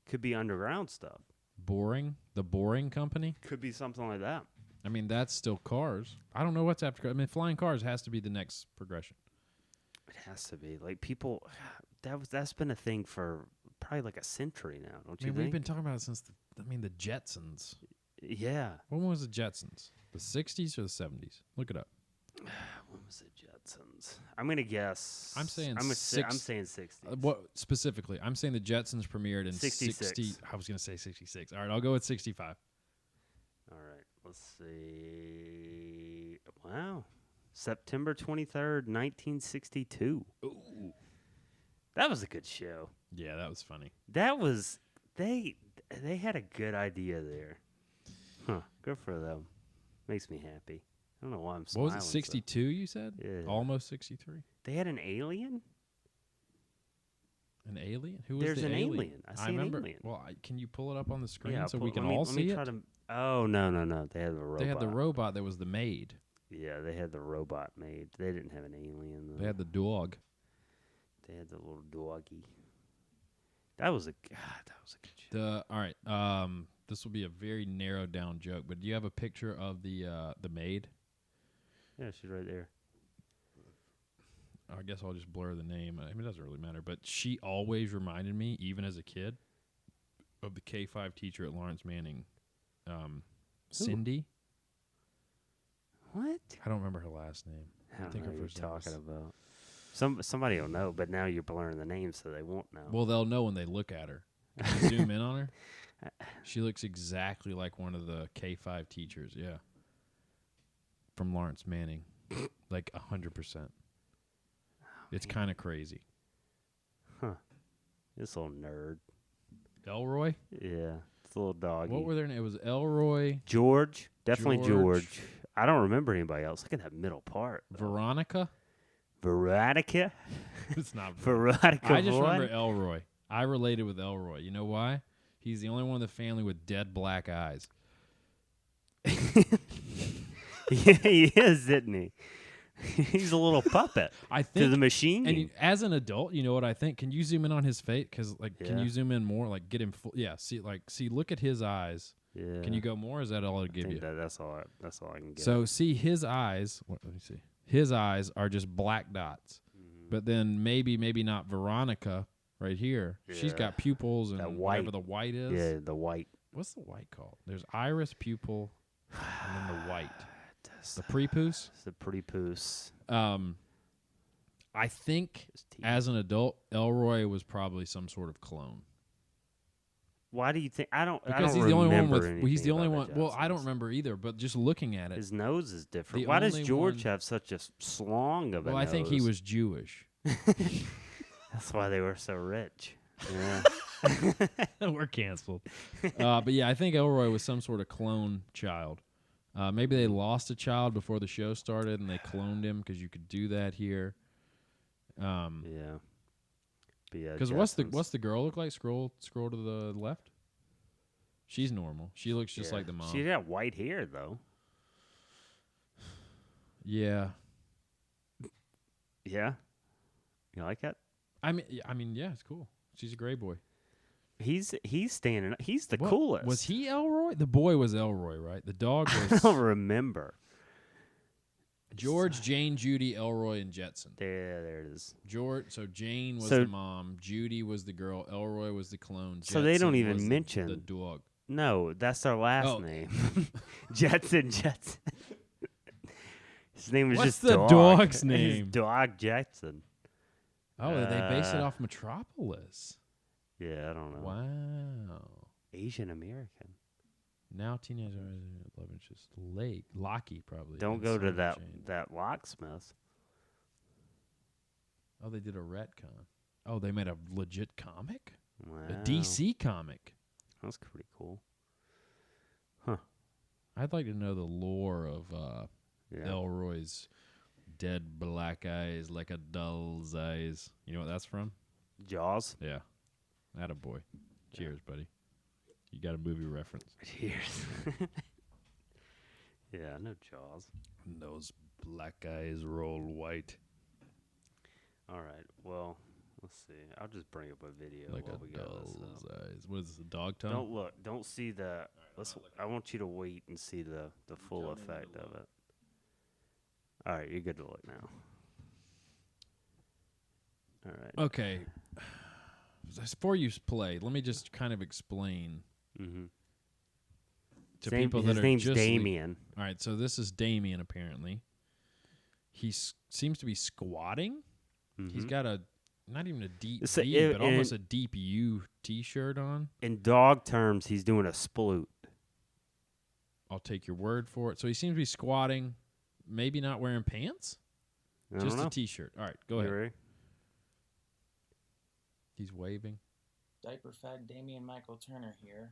could be underground stuff. The boring company. Could be something like that. I mean, that's still cars. I don't know what's after. I mean, flying cars has to be the next progression. It has to be. Like people that's been a thing for probably like a century now, don't I you mean, we've think? been talking about it since the Jetsons. Yeah. When was the Jetsons? The 60s or the 70s? Look it up. When was the Jetsons? I'm gonna guess. I'm saying I'm six- saying 60. What specifically? I'm saying the Jetsons premiered in 66. 60. I was going to say 66. All right, I'll go with 65. All right. Let's see. Wow. September 23rd, 1962. Ooh. That was a good show. Yeah, that was funny. That was they had a good idea there. Huh. Good for them. Makes me happy. I don't know why I'm What smiling. was it? 62? You said? Yeah. Almost 63. They had an alien? An alien? Who was There's the an alien? alien. I see an remember. alien. Well, can you pull it up on the screen Yeah, so we can let me, all let me see try it? to. Oh no. They had the robot. They had the robot that was the maid. Yeah, they had the robot made. They didn't have an alien though. They had the dog. They had the little doggy. That was a good show. All right. This will be a very narrowed down joke, but do you have a picture of the maid? Yeah, she's right there. I guess I'll just blur the name. I mean, it doesn't really matter, but she always reminded me, even as a kid, of the K-5 teacher at Lawrence Manning, Cindy. What? I don't remember her last name. I don't think know her what you're first name talking was- about. Somebody will know, but now you're blurring the name, so they won't know. Well, they'll know when they look at her. Can you zoom in on her? She looks exactly like one of the K-5 teachers. Yeah, from Lawrence Manning, like 100%. It's kind of crazy. This little nerd. Elroy. Yeah, it's a little doggy. What were their names? It was Elroy, George? Definitely George. George. I don't remember anybody else. Look at that middle part. Veronica. Veronica? It's not. Veronica I just Vaughn? remember Elroy. I related with Elroy. You know why? He's the only one in the family with dead black eyes. Yeah, he is, isn't he? He's a little puppet I to think. the machine. And as an adult, you know what I think? Can you zoom in on his face? Because can Yeah. you zoom in more? Like get him full. Yeah. See, look at his eyes. yeah. Can you go more? Or is that all it'll give you? That's all I can get. So see his eyes. Let me see. His eyes are just black dots. Mm-hmm. But then maybe not Veronica right here. She's Yeah. got pupils and That whatever white. the white is. yeah, the white. What's the white called? There's iris, pupil, and then the white. The prepuce. It's the pretty poos. I think His teeth. as an adult, Elroy was probably some sort of clone. Why do you think? I don't Because he's the only one with. remember He's the anything only about one. the Well, I don't Jetsons. remember either. But just looking at it, His nose is different. The Why does only George one- have such a slong of a well, I think he nose? was Jewish. That's why they were so rich. Yeah. We're canceled. But yeah, I think Elroy was some sort of clone child. Maybe they lost a child before the show started, and they cloned him because you could do that here. yeah. But yeah. Because Jetsons. what's the girl look like? Scroll to the left. She's normal. She looks just Yeah. like the mom. She got white hair though. Yeah. Yeah. You like that? I mean, yeah, it's cool. She's a gray boy. He's standing. He's the What- coolest. Was he Elroy? The boy was Elroy, right? The dog I was don't remember. George, Jane, Judy, Elroy, and Jetson. There it is. George. So Jane was So- the mom. Judy was the girl. Elroy was the clone. So they don't Jetson even was the mention- dog. No, that's their last Oh. name. Jetson. His name was What's just the dog. dog's His name? Dog Jetson. Oh, they based it Uh, off Metropolis. Yeah, I don't know. Wow. Asian American. Now teenagers 11 inches. Locky probably. Don't and go to Silver Chain. that locksmith. Oh, they did a retcon. Oh, they made a legit comic? Wow. A DC comic. That's pretty cool. I'd like to know the lore of Yeah. Elroy's dead black eyes like a doll's eyes. You know what that's from? Jaws. Yeah. Attaboy. Cheers, buddy. You got a movie reference. Cheers. Yeah, no Jaws. Those black eyes roll white. All right. Well, let's see. I'll just bring up a video Like while a we got this doll's up. eyes. What is this, a dog tongue? Don't look. Don't see the. I want you to wait and see the full effect of it. All right, you're good to look now. All right. Okay. Before you play, let me just kind of explain Mm-hmm. to people that his are name's just Damien. All right, so this is Damien apparently. He seems to be squatting. He's Mhm. got a not even a deep It's a- V, it- but almost and- a deep U t-shirt on. In dog terms, he's doing a sploot. I'll take your word for it. So he seems to be squatting, maybe not wearing pants, I just don't know. a t-shirt. All right, go You ahead. ready? He's waving. Diaper fag Damien Michael Turner here.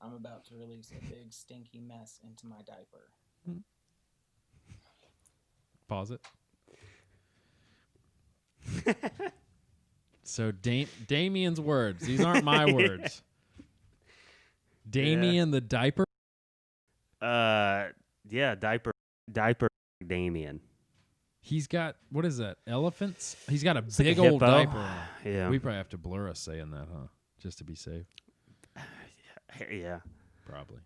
I'm about to release a big stinky mess into my diaper. Pause it. So Damien's words. These aren't my words. Damien the diaper. Yeah, diaper Damien. He's got what is that? Elephants? He's got a like big a old hippo. diaper on. Yeah. We probably have to blur us saying that, huh? Just to be safe. Yeah. Probably.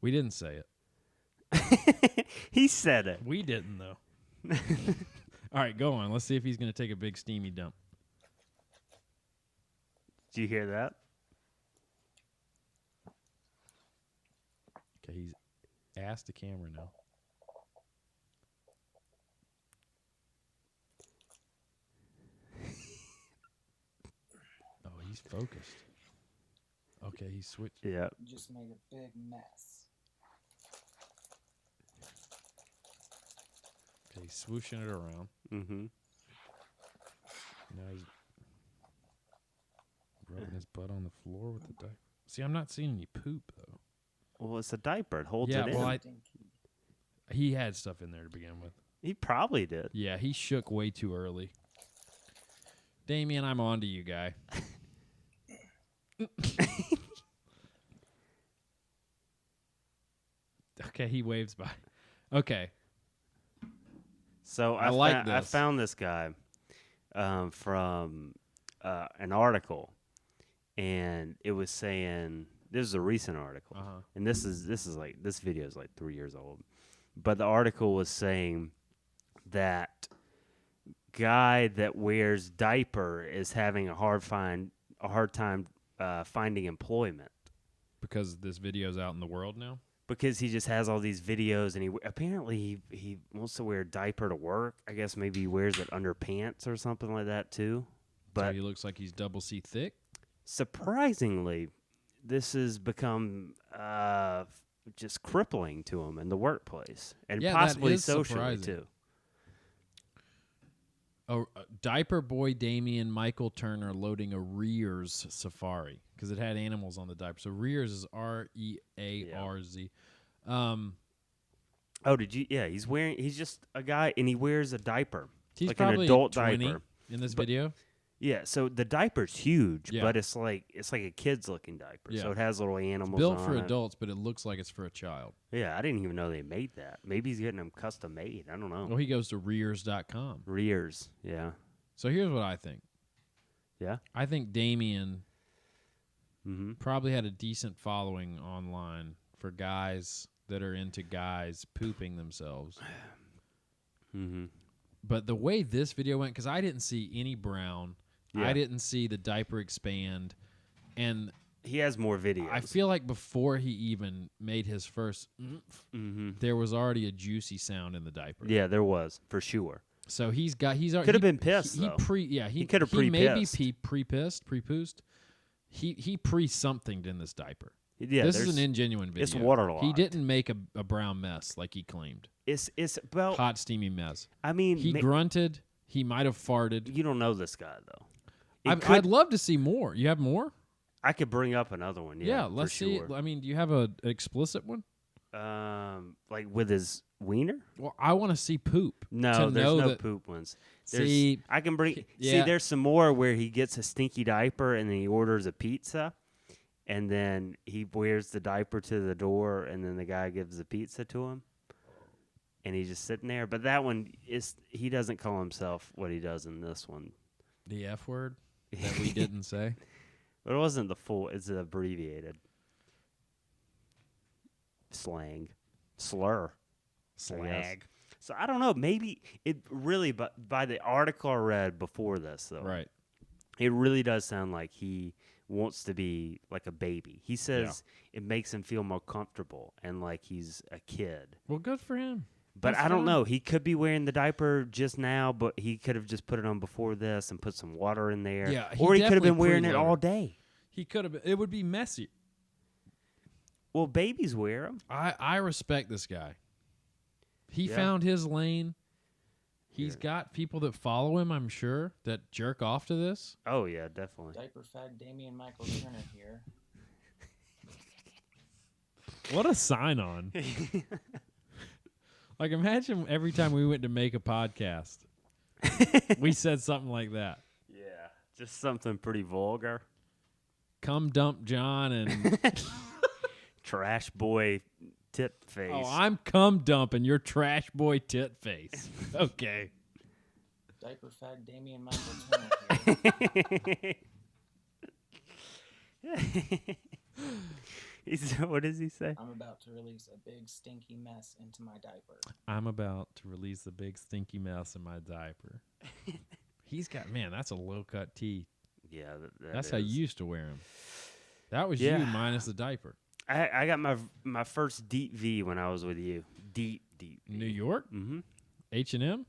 We didn't say it. He said it. We didn't though. All right, go on. Let's see if he's going to take a big steamy dump. Did you hear that? Okay, he's asked the camera now. Oh, he's focused. Okay, he switched. Yeah. Just made a big mess. Okay, he's swooshing it around. Mm-hmm. Now he's rubbing his butt on the floor with the diaper. See, I'm not seeing any poop though. Well, it's a diaper. It holds Yeah, it well, in. he had stuff in there to begin with. He probably did. Yeah, he shook way too early. Damien, I'm on to you, guy. Okay, he waves by. Okay. So I like I this. found this guy from an article, and it was saying this is a recent article, Uh-huh. and this video is like 3 years old, but the article was saying that guy that wears diaper is having a hard time finding employment Because this video's out in the world now? because he just has all these videos, and apparently he wants to wear a diaper to work. I guess maybe he wears it under pants or something like that too. So But he looks like he's double C thick? surprisingly, this has become just crippling to him in the workplace, and Yeah, that possibly is socially surprising. too. Oh, diaper boy Damien Michael Turner loading a Rears Safari because it had animals on the diaper. So Rears is REARZ. Oh, did you? Yeah, he's just a guy, and he wears a diaper. He's like an probably adult 20 diaper. in this But- video. Yeah, so the diaper's huge, Yeah. but it's like a kid's looking diaper. Yeah. So it has little animals Built on for it. adults, but it looks like it's for a child. Yeah, I didn't even know they made that. Maybe he's getting them custom made. I don't know. Well, he goes to Rears.com. Rears, yeah. So here's what I think. Yeah? I think Damien Mm-hmm. probably had a decent following online for guys that are into guys pooping themselves. Mm-hmm. But the way this video went, because I didn't see any brown, Yeah. I didn't see the diaper expand, and He has more videos. I feel like before he even made his first, Mm-hmm. there was already a juicy sound in the diaper. Yeah, there was, for sure. So he's already Could have been pissed, He though. he could have He maybe pre-pissed. pre-poosed. He pre somethinged in this diaper. Yeah, this is an ingenuine video. It's waterlogged. He didn't make a brown mess like he claimed. It's well. Hot, steamy mess. I mean, he grunted. He might have farted. You don't know this guy though. I'd love to see more. You have more? I could bring up another one. Yeah, let's for see. sure. I mean, do you have an explicit one? Like with his wiener? Well, I want to see poop. No, there's no poop ones. I can bring. See, there's some more where he gets a stinky diaper and then he orders a pizza, and then he wears the diaper to the door, and then the guy gives the pizza to him, and he's just sitting there. But that one he doesn't call himself what he does in this one. The F word that we didn't say. But it wasn't the full. It's abbreviated slang, slur. Slag. So I don't know. Maybe it really, but by the article I read before this, though, Right. it really does sound like he wants to be like a baby. He says it makes him feel more comfortable and like he's a kid. Well, good for him. But I don't know. He could be wearing the diaper just now, but he could have just put it on before this and put some water in there. Yeah, or he could have been wearing it all day. He could have. It would be messy. Well, babies wear them. I respect this guy. He found his lane. He's got people that follow him, I'm sure, that jerk off to this. Oh, yeah, definitely. Diaper fag Damien Michael Turner here. What a sign-on. Like, imagine every time we went to make a podcast, we said something like that. Yeah, just something pretty vulgar. Come dump John and... Trash boy tit face. Oh, I'm cum dumping your trash boy tit face. Okay. Diaper fag Damien Michael Turner here. What does he say? I'm about to release a big stinky mess into my diaper. I'm about to release a big stinky mess in my diaper. He's got, man, that's a low-cut tee. Yeah, that's how you used to wear him. That was you minus the diaper. I got my first deep V when I was with you. Deep V. New York? Mm-hmm. H&M?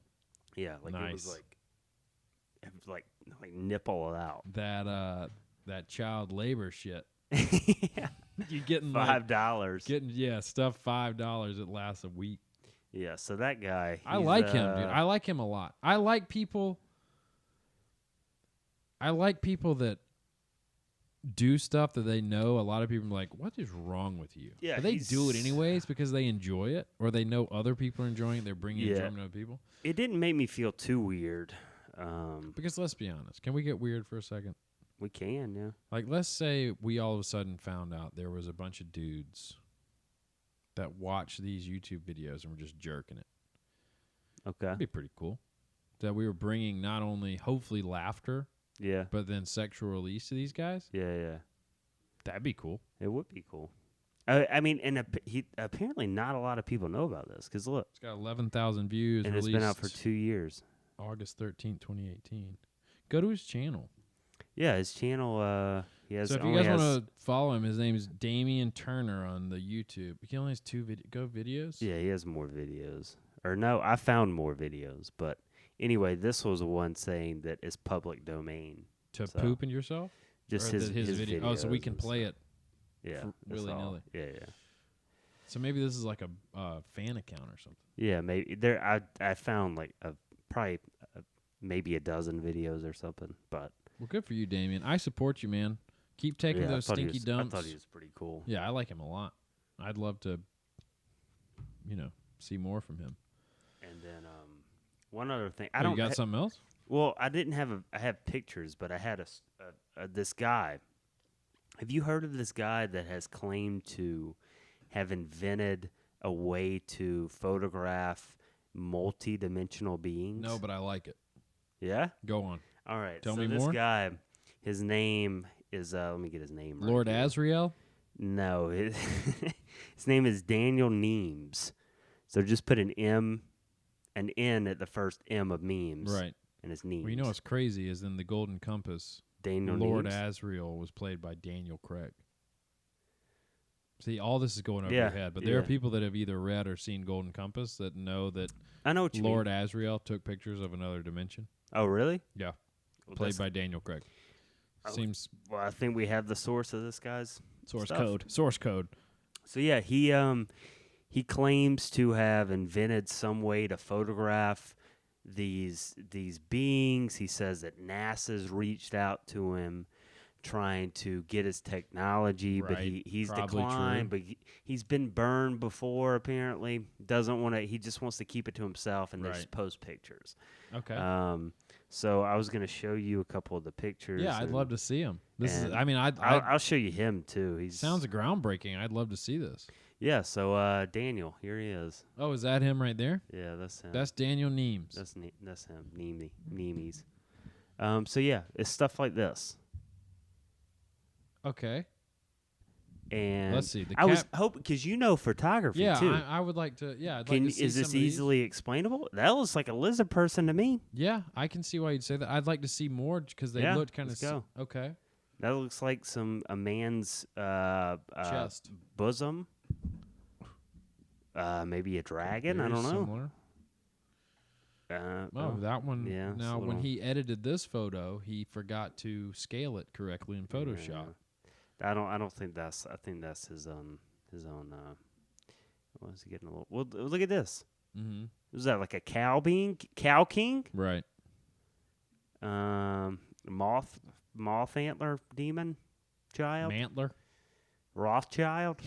Yeah, like nice. It was like nipple it out. That child labor shit. Yeah. You're getting $5. Stuff $5. It lasts a week. Yeah, so that guy. I like him, dude. I like him a lot. I like people that do stuff that they know a lot of people are like, what is wrong with you? Yeah, but they do it anyways because they enjoy it, or they know other people are enjoying it. They're bringing enjoyment to other people. It didn't make me feel too weird. Because let's be honest. Can we get weird for a second? We can, yeah. Like, let's say we all of a sudden found out there was a bunch of dudes that watched these YouTube videos and were just jerking it. Okay. That'd be pretty cool. That we were bringing not only, hopefully, laughter, but then sexual release to these guys. Yeah. That'd be cool. It would be cool. I mean, and apparently not a lot of people know about this, because look. It's got 11,000 views. And it's been out for 2 years. August 13th, 2018. Go to his channel. Yeah, his channel, he has. So if you guys want to follow him, his name is Damien Turner on the YouTube. He only has 2 videos? Yeah, he has more videos. Or no, I found more videos. But anyway, this was the one saying that it's public domain. To poop in yourself? Just his video. Oh, so we can play it willy-nilly. Yeah. So maybe this is like a fan account or something. Yeah, maybe. I found like maybe a dozen videos or something, but... Well, good for you, Damien. I support you, man. Keep taking those stinky dumps. I thought he was pretty cool. Yeah, I like him a lot. I'd love to, see more from him. And then one other thing. You got something else? Well, I didn't have I have pictures, but I had this guy. Have you heard of this guy that has claimed to have invented a way to photograph multi-dimensional beings? No, but I like it. Yeah? Go on. All right. Tell me this more. This guy, his name is, let me get his name right. Lord here. Asriel? No. His name is Daniel Neems. So just put an N at the first M of memes. Right. And it's Neems. Well, you know what's crazy is in the Golden Compass, Daniel Lord Neems? Asriel was played by Daniel Craig. See, all this is going over your head, but there are people that have either read or seen Golden Compass that know that I know what you Lord mean. Asriel took pictures of another dimension. Oh, really? Yeah. Well, Played by Daniel Craig. Seems. Well, I think we have the source of this guy's Source stuff. code. Source code. So yeah, he claims to have invented some way to photograph these beings. He says that NASA's reached out to him trying to get his technology, but Right. he's Probably declined. true. But he's been burned before. Apparently, doesn't want to. He just wants to keep it to himself and Right. just post pictures. Okay. So I was gonna show you a couple of the pictures. Yeah, I'd love to see him. This is. and I mean, I'll show you him too. He sounds groundbreaking. I'd love to see this. Yeah. So Daniel, here he is. Oh, is that him right there? Yeah, that's him. That's Daniel Neems. That's him. Neemies. So yeah, it's stuff like this. Okay. And Let's see. I was hoping because you know photography Yeah, too. I would like to. Yeah, I'd like to see Is some this of these. easily explainable? That looks like a lizard person to me. Yeah, I can see why you'd say that. I'd like to see more because they Yeah, looked kind of. let's go. Okay. That looks like a man's Chest. bosom. Maybe a dragon. I Very don't know. Similar. Oh, that one. yeah, it's Now, a when little- he edited this photo, he forgot to scale it correctly in Photoshop. Yeah. I don't think that's. I think that's his own. What is he getting a little? Well, look at this. Mm-hmm. Was that like a cow being? Cow king? Right. Moth antler demon child? Mantler. Rothschild?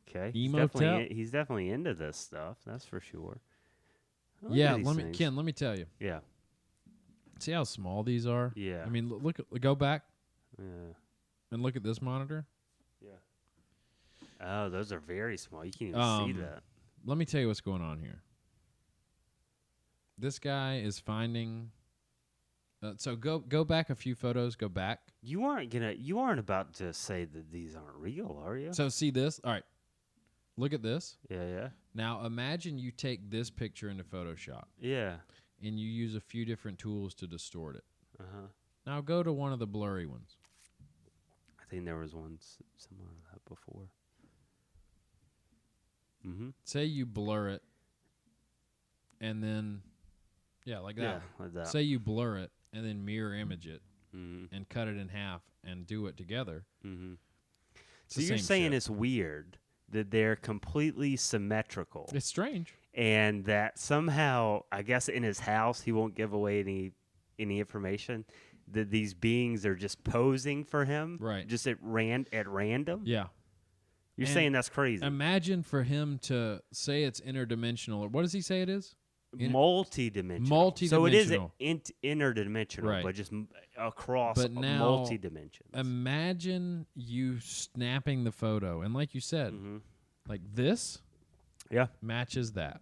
Okay. Emotet? He's definitely into this stuff, that's for sure. Look Yeah, at these things. Ken, let me tell you. Yeah. See how small these are? Yeah. I mean, go back Yeah. and look at this monitor. Yeah. Oh, those are very small. You can't even see that. Let me tell you what's going on here. This guy is finding. So go back a few photos. Go back. You aren't about to say that these aren't real, are you? So see this. All right. Look at this. Yeah. Now imagine you take this picture into Photoshop Yeah. and you use a few different tools to distort it. Uh-huh. Now go to one of the blurry ones. I think there was one similar to that before. Mm-hmm. Say you blur it, and then, like that. Yeah, like that. Say you blur it and then mirror image it Mm-hmm. and cut it in half and do it together. Mm-hmm. It's So the you're same saying shit. it's weird that they're completely symmetrical, It's strange. and that somehow, I guess, in his house he won't give away any information. That these beings are just posing for him, Right. Just at random. Yeah. You're And saying that's crazy. Imagine for him to say it's interdimensional, or what does he say it is? Multi-dimensional. So it is Multi-dimensional. interdimensional, Right. but just across But now, multi-dimensions. Imagine you snapping the photo, and like you said, Mm-hmm. like this Yeah, matches that.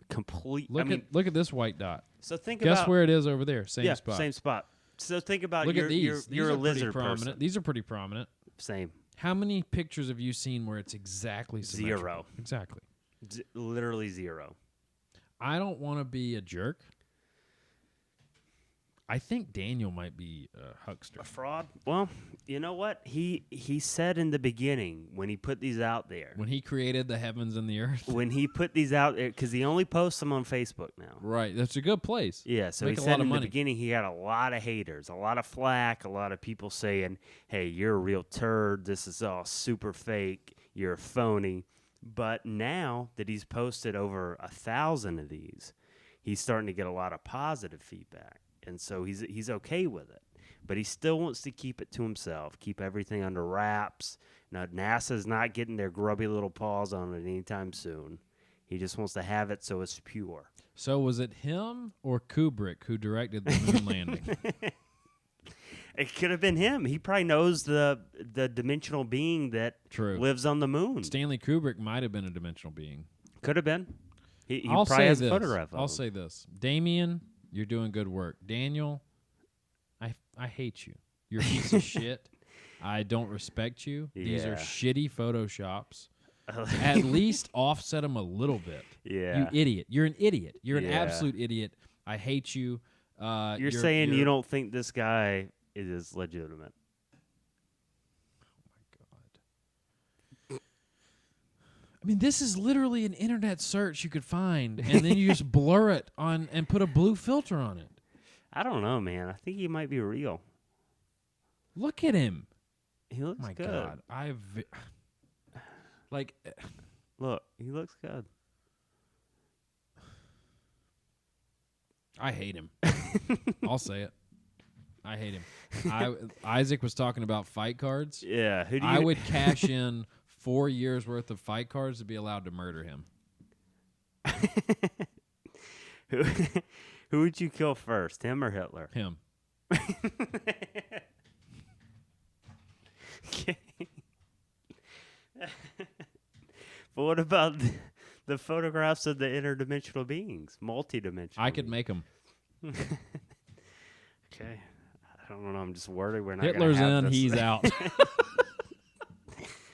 complete. Look at this white dot. So think Guess about where it is over there? Same yeah, spot. same spot. So think about Look you're, at these. You're These a are pretty lizard prominent. person. These are pretty prominent. Same. How many pictures have you seen where it's exactly symmetrical? 0. Exactly. Literally 0. I don't want to be a jerk. I think Daniel might be a huckster. A fraud? Well, you know what? He said in the beginning when he put these out there. When he created the heavens and the earth. When he put these out there, because he only posts them on Facebook now. Right. That's a good place. Yeah, so Make he a said lot of in the money. beginning he had a lot of haters, a lot of flack, a lot of people saying, hey, you're a real turd. This is all super fake. You're a phony. But now that he's posted over 1,000 of these, he's starting to get a lot of positive feedback. And so he's okay with it. But he still wants to keep it to himself, keep everything under wraps. Now, NASA's not getting their grubby little paws on it anytime soon. He just wants to have it so it's pure. So was it him or Kubrick who directed the moon landing? It could have been him. He probably knows the dimensional being that True. lives on the moon. Stanley Kubrick might have been a dimensional being. Could have been. He I'll probably say has this. a photograph of I'll him. say this. Damien, you're doing good work. Daniel, I hate you. You're a piece of shit. I don't respect you. These are Yeah. shitty photoshops. At least offset them a little bit. Yeah. You idiot. You're an idiot. You're an Yeah. absolute idiot. I hate you. You're saying you don't think this guy is legitimate. God. I mean, this is literally an internet search you could find, and then you just blur it on and put a blue filter on it. I don't know, man. I think he might be real. Look at him. He looks My good. God, like. Look, he looks good. I hate him. I'll say it. I hate him. Isaac was talking about fight cards. Yeah, who do you? I would cash in 4 years worth of fight cards to be allowed to murder him. Who would you kill first, him or Hitler? Him. Okay. But what about the photographs of the interdimensional beings, multidimensional? I could make him. Okay. I don't know. I'm just worried we're not. Hitler's gonna have in. this. He's out.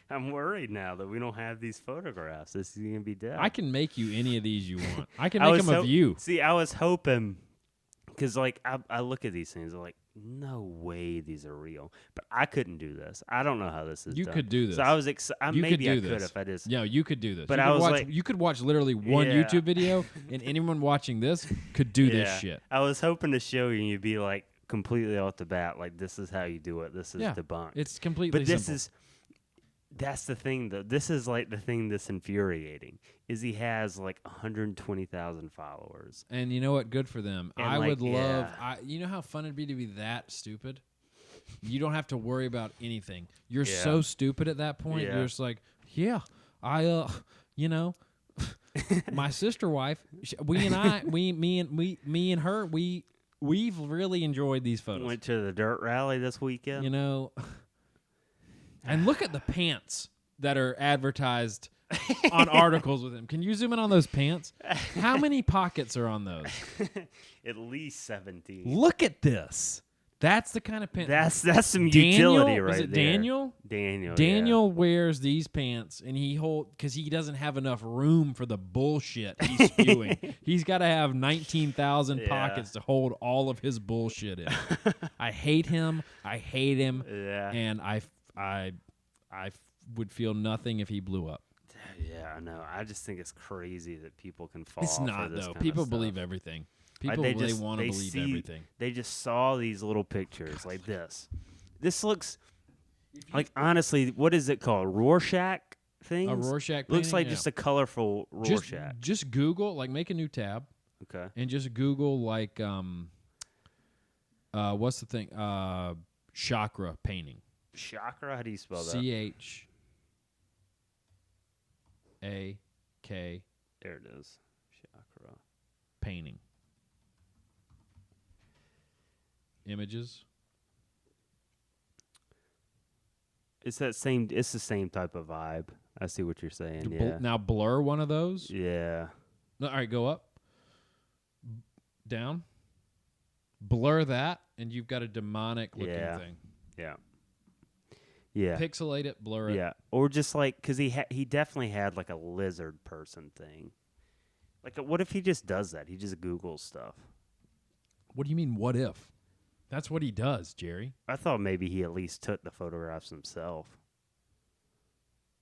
I'm worried now that we don't have these photographs. This is gonna be dead. I can make you any of these you want. I can I make was them of you. See, I was hoping, because like I look at these things, I'm like, no way these are real. But I couldn't do this. I don't know how this is You done. could do this. So I was You maybe could I do could this. if I just. No, you could do this. But you I could was watch, like- you could watch literally one Yeah. YouTube video, and anyone watching this could do this Yeah. shit. I was hoping to show you, and you'd be like completely off the bat, like this is how you do it. This is Yeah. debunked. It's completely But this simple. that's the thing though. This is like the thing that's infuriating is he has like 120,000 followers. And you know what? Good for them. And I like, would love. yeah. You know how fun it'd be to be that stupid. You don't have to worry about anything. You're Yeah. so stupid at that point. Yeah. You're just like, yeah, I, you know, my sister wife. Me and her. We've really enjoyed these photos. Went to the dirt rally this weekend. You know, and look at the pants that are advertised on articles with him. Can you zoom in on those pants? How many pockets are on those? At least 17. Look at this. That's the kind of pants. That's some Daniel, utility right is it there. Daniel? Daniel. Daniel wears these pants, and because he doesn't have enough room for the bullshit he's spewing. He's got to have 19,000 Yeah. pockets to hold all of his bullshit in. I hate him. Yeah. And I would feel nothing if he blew up. Yeah, I know. I just think it's crazy that people can fall. It's for not this though. kind People of believe stuff. everything. Like, People they want to believe see- everything. They just saw these little pictures like this. This looks like, honestly, what is it called? Rorschach things? A Rorschach Looks painting? like Yeah. just a colorful Rorschach. Just Google, like, make a new tab Okay. and just Google like what's the thing? Chakra painting. Chakra? How do you spell that? CHAK There it is. Chakra. painting. Images. It's the same type of vibe. I see what you're saying. Yeah. Now blur one of those. Yeah. No, all right, go up. Down. Blur that, and you've got a demonic looking Yeah. thing. Yeah. Yeah. Pixelate it, blur it. Yeah. Or just like, because he definitely had like a lizard person thing. Like, what if he just does that? He just Googles stuff. What do you mean, what if? That's what he does, Jerry. I thought maybe he at least took the photographs himself.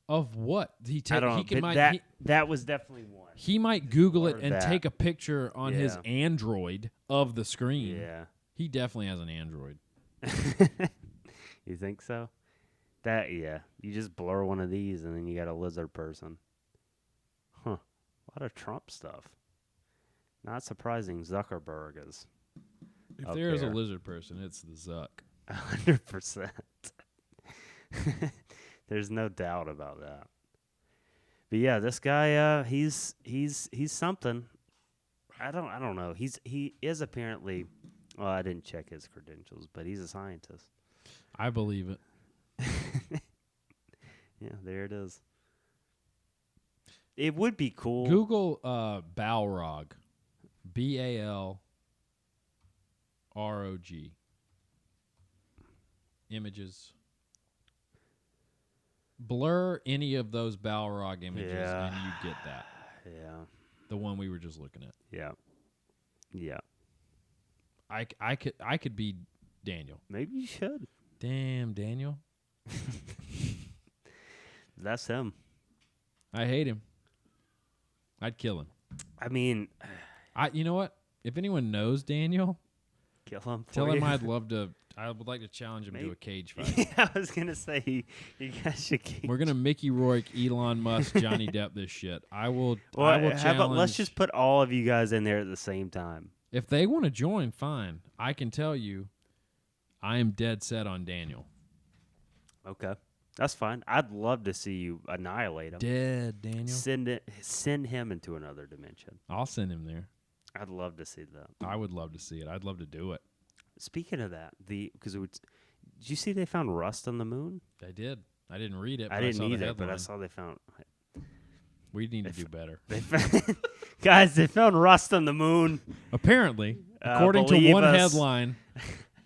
Of what? I don't know. But that was definitely one. he might Google it Or and that. take a picture on his Yeah. Android of the screen. Yeah. He definitely has an Android. You think so? Yeah. You just blur one of these and then you got a lizard person. Huh. A lot of Trump stuff. Not surprising Zuckerberg is If up there is a there. lizard person, it's the Zuck. 100%. There's no doubt about that. But yeah, this guy, he's something. I don't know. He is apparently. Well, I didn't check his credentials, but he's a scientist. I believe it. Yeah, there it is. It would be cool. Google Balrog. BALROG. Images. Blur any of those Balrog images Yeah. and you get that. Yeah. The one we were just looking at. Yeah. Yeah. I could be Daniel. Maybe you should. Damn, Daniel. That's him. I hate him. I'd kill him. I mean, You know what? If anyone knows Daniel, kill him. tell for him you. I'd love to I would like to challenge him to Maybe- a cage fight. Yeah, I was gonna say you guys should. We're gonna Mickey Rourke, Elon Musk, Johnny Depp this shit. I will. Well, I will how challenge. about let's just put all of you guys in there at the same time. If they want to join, fine. I can tell you, I am dead set on Daniel. Okay, that's fine. I'd love to see you annihilate him. Dead Daniel. Send him into another dimension. I'll send him there. I'd love to see that. I would love to see it. I'd love to do it. Speaking of that, did you see they found rust on the moon? I did. I didn't read it. But I didn't saw the either, but I headline. saw they found. We need to do better. They found, guys, they found rust on the moon. Apparently, according to believe one us, headline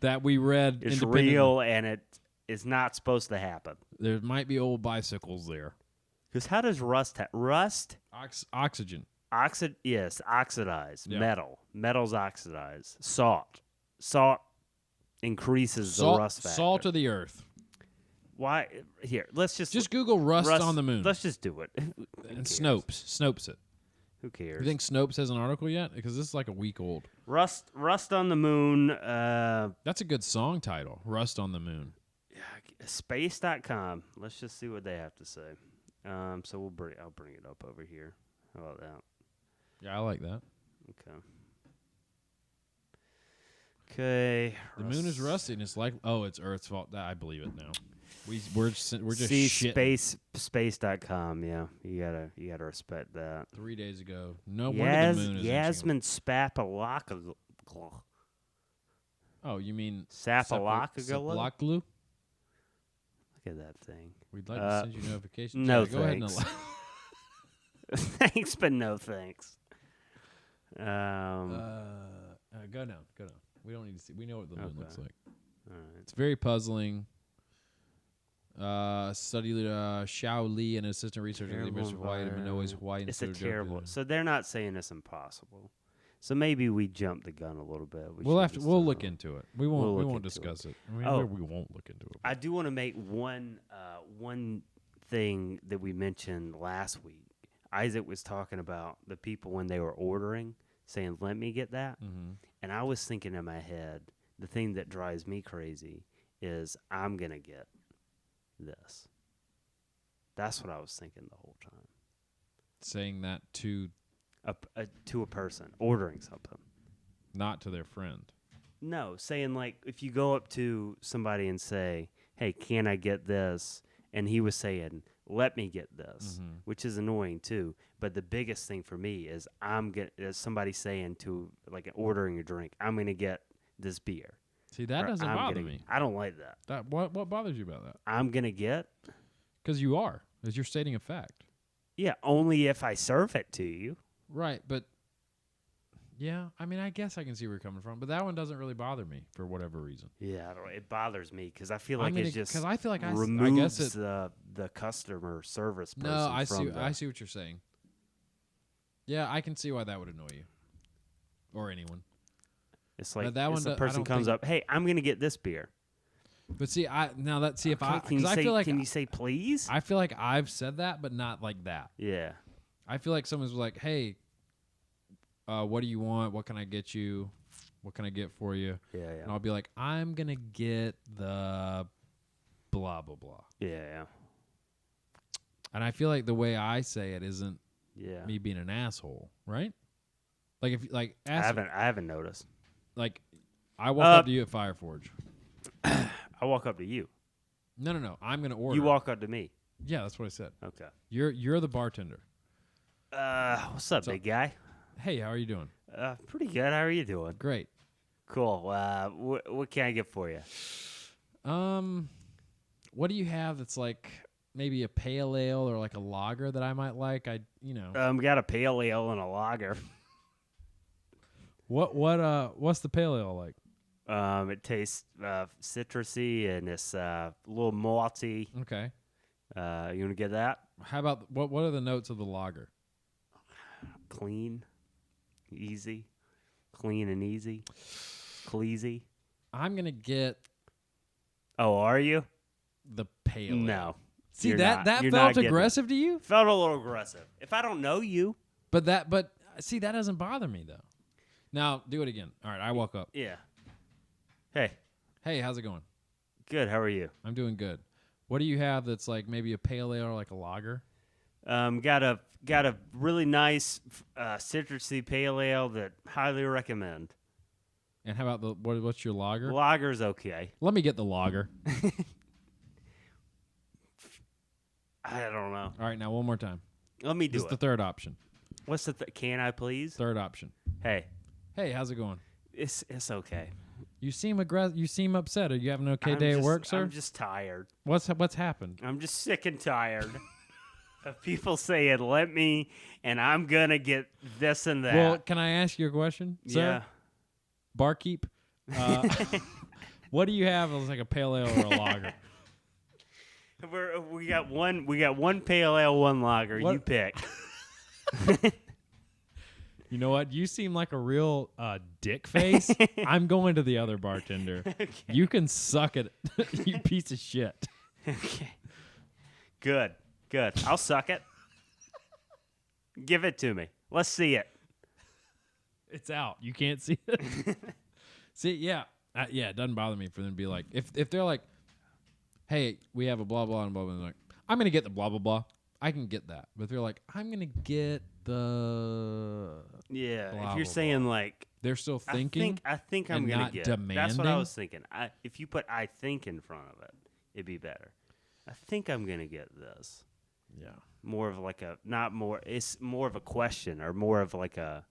that we read, It's independently, real, and it is not supposed to happen. there might be old bicycles there. Because how does rust rust? Oxygen. Yes, oxidize. Yeah. Metals oxidize. Salt increases the rust factor. Salt of the earth. Why? Here, let's just Google rust on the moon. Let's just do it. And Snopes it. Who cares? You think Snopes has an article yet? Because this is like a week old. Rust on the moon. That's a good song title. Rust on the moon. Space.com. Let's just see what they have to say. So I'll bring it up over here. How about that? Yeah, I like that. Okay. The moon is rusty, and it's like, it's Earth's fault. I believe it now. We're just See shitting. space.com. Yeah, you gotta respect that. 3 days ago. No wonder the moon is Yasmin Spapalaka. Oh, you mean Sapalakagala? Look Look at that thing. We'd like to send you notifications. No, Yeah, go ahead and thanks. Thanks, but no thanks. go down. We don't need to see. We know what the moon looks like. All right. It's very puzzling. Study Xiao Li, an assistant researcher at the University of Hawaii, and Manoa's Hawaii It's a Institute of terrible. Geography. So they're not saying it's impossible. So maybe we jumped the gun a little bit. We'll look into it. We won't. We'll We look won't into discuss it. I mean, Oh. we won't look into it. I do want to make one thing that we mentioned last week. Isaac was talking about the people when they were ordering, saying, "Let me get that," and I was thinking in my head, the thing that drives me crazy is I'm gonna get this. That's what I was thinking the whole time. Saying that to To a person ordering something. not to their friend. No, saying like if you go up to somebody and say, "Hey, can I get this?" and he was saying, "Let me get this," which is annoying too. But the biggest thing for me is is somebody saying to like ordering a drink, "I'm gonna get this beer." See, that Or, doesn't "I'm bother gonna-" me. I don't like that. That what bothers you about that? I'm gonna get. Because you are, as you're stating a fact. Yeah, only if I serve it to you. Right, but yeah, I mean, I guess I can see where you're coming from, but that one doesn't really bother me for whatever reason. Yeah, I don't, it bothers me because I feel like it just because I feel like I removes guess it. the customer service person. No, I from see what you're saying. Yeah, I can see why that would annoy you, or anyone. It's like that one the I person don't comes think- up, "Hey, I'm gonna get this beer." But see, if I Can you because I say, feel like can you say please? I feel like I've said that, but not like that. Yeah. I feel like someone's like, "Hey, what do you want? What can I get you? What can I get for you?" Yeah, And I'll be like, "I'm gonna get the blah blah blah." yeah. And I feel like the way I say it isn't Yeah. me being an asshole, right? Like if like I haven't noticed. like I walk up to you at Fireforge. I walk up to you. No. I'm gonna order. You walk up to me. Yeah, that's what I said. Okay. You're the bartender. What's up, big guy? Hey, how are you doing? Pretty good. How are you doing? Great. Cool. What can I get for you? What do you have that's like maybe a pale ale or like a lager that I might like? Got a pale ale and a lager. What's the pale ale like? It tastes citrusy and it's a little malty. Okay. You want to get that? How about what are the notes of the lager? Clean, easy, clean and easy, cleasy. I'm gonna get Oh, are you? the pale ale. No. See You're that not- you're felt not getting aggressive to you? Felt a little aggressive. If I don't know you. But see that doesn't bother me though. Now do it again. All right, I walk up. Yeah. Hey. Hey, how's it going? Good. How are you? I'm doing good. What do you have that's like maybe a pale ale or like a lager? Got a really nice citrusy pale ale that highly recommend. And how about what's your lager? Lager's okay. Let me get the lager. I don't know. All right, now one more time. Let me do This is it. the third option. What's the can I please? Third option. Hey, Hey, how's it going? it's okay. You seem You seem upset. Are you having an okay I'm day at just- work, sir? I'm just tired. What's happened? I'm just sick and tired of people saying "let me" and I'm gonna get this and that. Well, can I ask you a question, sir? yeah. Barkeep, what do you have as like a pale ale or a lager? We got one pale ale, one lager. What- You pick. You know what? You seem like a real dick face. I'm going to the other bartender. Okay. You can suck it, you piece of shit. Okay. Good. I'll suck it. Give it to me. Let's see it. It's out. You can't see it. See, yeah. Yeah, it doesn't bother me for them to be like, if they're like, hey, we have a blah, blah, and blah, blah, and like, I'm going to get the blah, blah, blah. I can get that. But if they're like, I'm going to get the... Yeah. Blah, if you're blah, saying like, They're still thinking. I think I'm and gonna not get. That's what I demanding? was thinking. If you put "I think" in front of it, it'd be better. I think I'm gonna get this. Yeah. More of like a not more. It's more of a question or more of like a.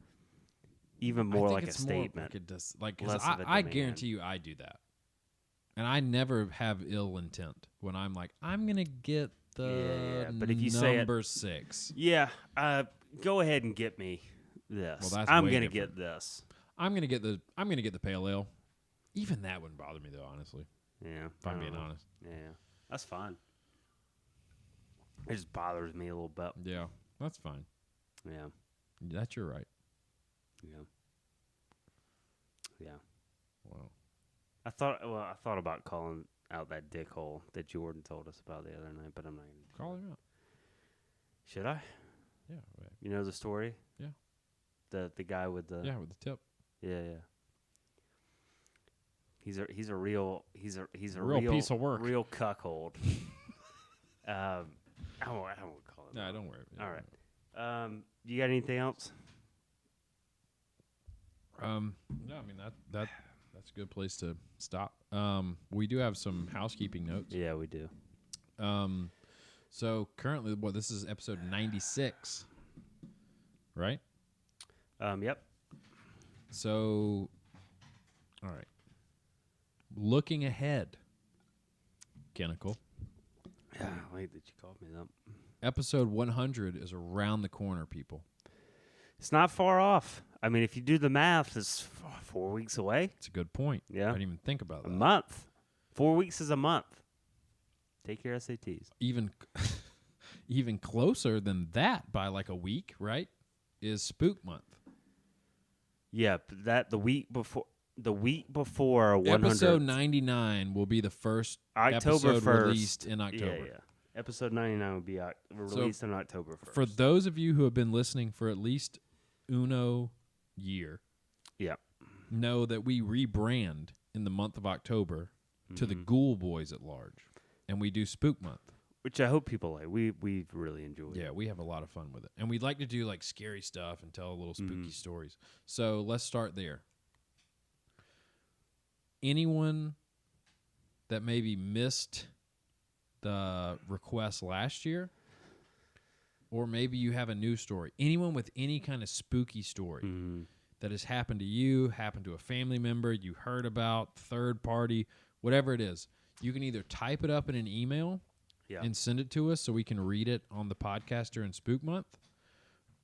Even more I think like a it's more statement. like 'cause less of a I demand. guarantee you I do that. And I never have ill intent when I'm like, I'm going to get the Yeah, but if you say it- number 6. Yeah. Go ahead and get me this. Well, that's I'm way gonna different. get this. I'm going to get the pale ale. Even that wouldn't bother me though, honestly. Yeah. If I'm I being don't know. honest. Yeah. That's fine. It just bothers me a little bit. Yeah. That's fine. Yeah. That's your right. Yeah. Yeah. Wow. I thought about calling out that dickhole that Jordan told us about the other night, but I'm not going to. Call him out. Should I? Yeah. Right. You know the story? Yeah. The guy with the Yeah, with the tip. yeah. He's a real Real piece of work. real cuckold. I won't call him. No, out. don't worry. All right. You got anything else? No, I mean that's a good place to stop. We do have some housekeeping notes. Yeah, we do. So currently, this is episode 96, right? Yep. So, all right. Looking ahead, Kinnicle. Yeah, wait, that you called me that. Episode 100 is around the corner, people. It's not far off. I mean, if you do the math, it's 4 weeks away. It's a good point. Yeah. I didn't even think about A that. month. 4 weeks is a month. Take your SATs. Even closer than that by like a week, right? Is Spook Month. Yeah, but the week before 100. Episode 99 will be the first October episode 1st. released in October. Yeah. Episode 99 will be released on October 1st. For those of you who have been listening for at least uno year, yeah. know that we rebrand in the month of October to the Ghoul Boys at Large, and we do Spook Month. Which I hope people like. We've really enjoyed. Yeah, we have a lot of fun with it, and we'd like to do like scary stuff and tell little spooky stories. So let's start there. Anyone that maybe missed the request last year, or maybe you have a new story. Anyone with any kind of spooky story that has happened to you, happened to a family member, you heard about, third party, whatever it is, you can either type it up in an email and send it to us so we can read it on the podcast during Spook Month.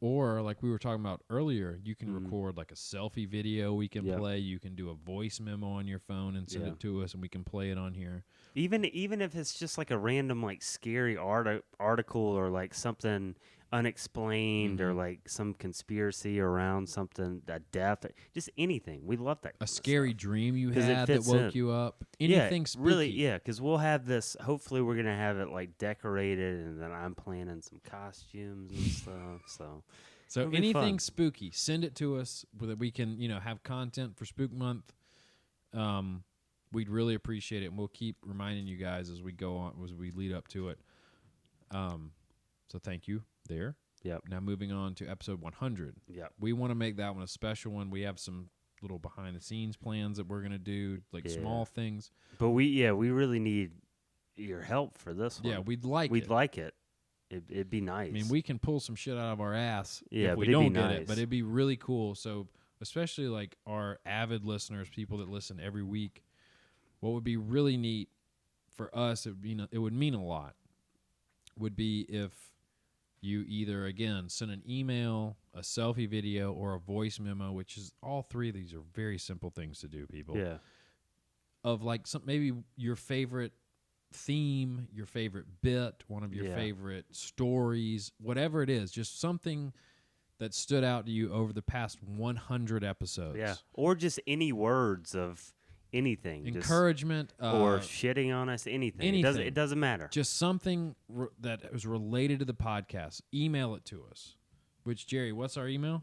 Or, like we were talking about earlier, you can record like a selfie video we can play. You can do a voice memo on your phone and send it to us, and we can play it on here. Even if it's just like a random like scary article or like something unexplained or like some conspiracy around something, a death, just anything. We love that. A scary dream you 'Cause it had that fits woke in. you up. Anything spooky. Really, yeah, because we'll have this. Hopefully, we're gonna have it like decorated, and then I'm planning some costumes and stuff. So it'll be anything fun. spooky, send it to us so that we can, have content for Spook Month. we'd really appreciate it, and we'll keep reminding you guys as we go on, as we lead up to it. So thank you there. Yep. Now moving on to episode 100. Yep. We want to make that one a special one. We have some little behind-the-scenes plans that we're going to do, like small things. But we really need your help for this one. Yeah, we'd like it. It'd be nice. I mean, we can pull some shit out of our ass if we don't get it, but it'd be really cool. So especially like our avid listeners, people that listen every week, what would be really neat for us, it would mean a lot, would be if you either, again, send an email, a selfie video, or a voice memo, which is all three of these are very simple things to do, people. Yeah. Of like maybe your favorite theme, your favorite bit, one of your favorite stories, whatever it is, just something that stood out to you over the past 100 episodes. Yeah. Or just any words of anything. Encouragement. Or shitting on us, anything. It doesn't matter. Just something that was related to the podcast. Email it to us. Which, Jerry, what's our email?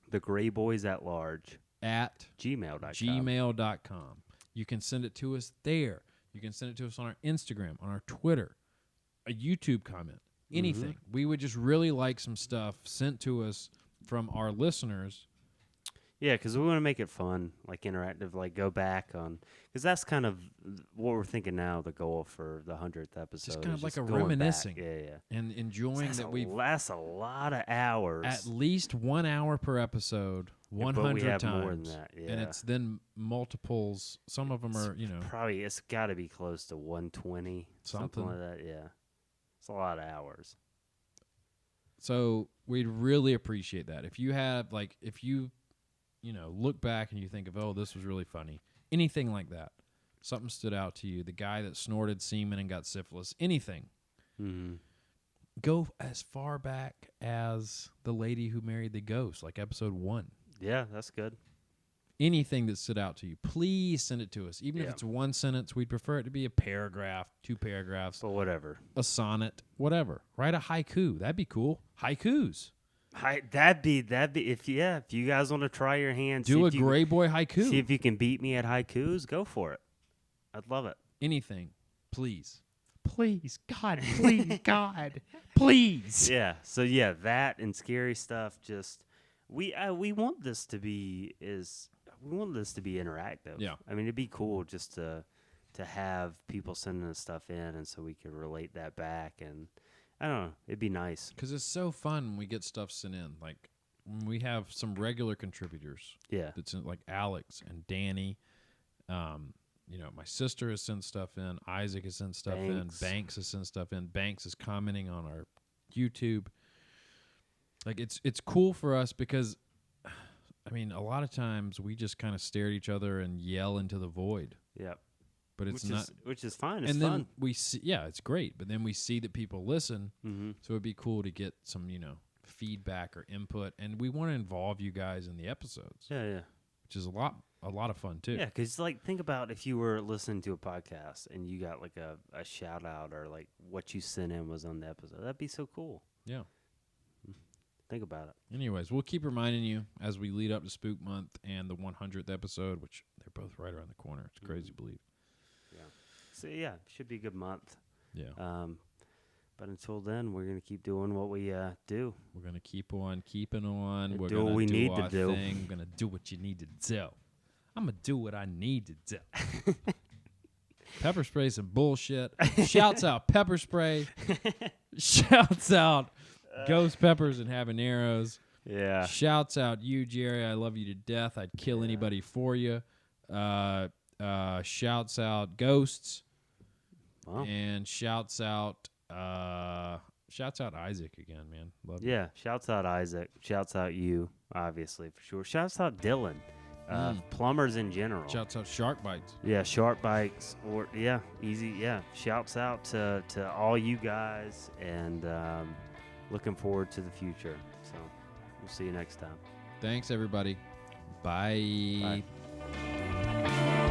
The Greyboys at large. At gmail.com. You can send it to us there. You can send it to us on our Instagram, on our Twitter, a YouTube comment, anything. We would just really like some stuff sent to us from our listeners. Yeah, because we want to make it fun, like interactive, like go back on, because that's kind of what we're thinking now, the goal for the 100th episode. Just kind of like a reminiscing. Yeah. And enjoying that we've... That's a lot of hours. At least 1 hour per episode, 100 but we have times. more than that, yeah. And it's then multiples. Some of them are, Probably, it's got to be close to 120, something like that, yeah. It's a lot of hours. So we'd really appreciate that. If you have, look back and you think of, oh, this was really funny. Anything like that. Something stood out to you. The guy that snorted semen and got syphilis. Anything. Mm-hmm. Go as far back as the lady who married the ghost, like episode 1. Yeah, that's good. Anything that stood out to you, please send it to us. Even if it's one sentence, we'd prefer it to be a paragraph, 2 paragraphs. But whatever. A sonnet, whatever. Write a haiku. That'd be cool. Haikus. That'd be if you guys want to try your hands, do a Greyboy haiku. See if you can beat me at haikus. Go for it. I'd love it. Anything, please. Please, God, please, God, please. Yeah. So that and scary stuff. Just we want this to be interactive. Yeah. I mean, it'd be cool just to have people sending us stuff in, and so we could relate that back and. I don't know. It'd be nice. Because it's so fun when we get stuff sent in. Like, when we have some regular contributors. Yeah. That's in, like Alex and Danny. My sister has sent stuff in. Isaac has sent stuff in. Banks has sent stuff in. Banks is commenting on our YouTube. Like, it's cool for us because, I mean, a lot of times we just kind of stare at each other and yell into the void. Yep. But it's which is fine. It's and fun. then we see, it's great. But then we see that people listen, so it'd be cool to get some, feedback or input, and we want to involve you guys in the episodes. Yeah, which is a lot of fun too. Yeah, because think about if you were listening to a podcast and you got like a shout out or like what you sent in was on the episode. That'd be so cool. Yeah. Think about it. Anyways, we'll keep reminding you as we lead up to Spook Month and the 100th episode, which they're both right around the corner. It's crazy to believe. Yeah. So should be a good month. Yeah. But until then, we're gonna keep doing what we do. We're gonna keep on keeping on. We're do gonna what we do need our to do. thing. We're gonna do what you need to do. I'm gonna do what I need to do. Pepper spray some bullshit. Shouts out pepper spray. Shouts out ghost peppers and habaneros. Yeah. Shouts out you, Jerry. I love you to death. I'd kill anybody for you. Shouts out ghosts. Wow. And shouts out Isaac again, man. Love you. Yeah. Shouts out Isaac. Shouts out you, obviously, for sure. Shouts out Dylan. Plumbers in general. Shouts out Shark Bites. Yeah, Shark Bites. Or easy. Yeah. Shouts out to all you guys, and looking forward to the future. So we'll see you next time. Thanks, everybody. Bye. Bye.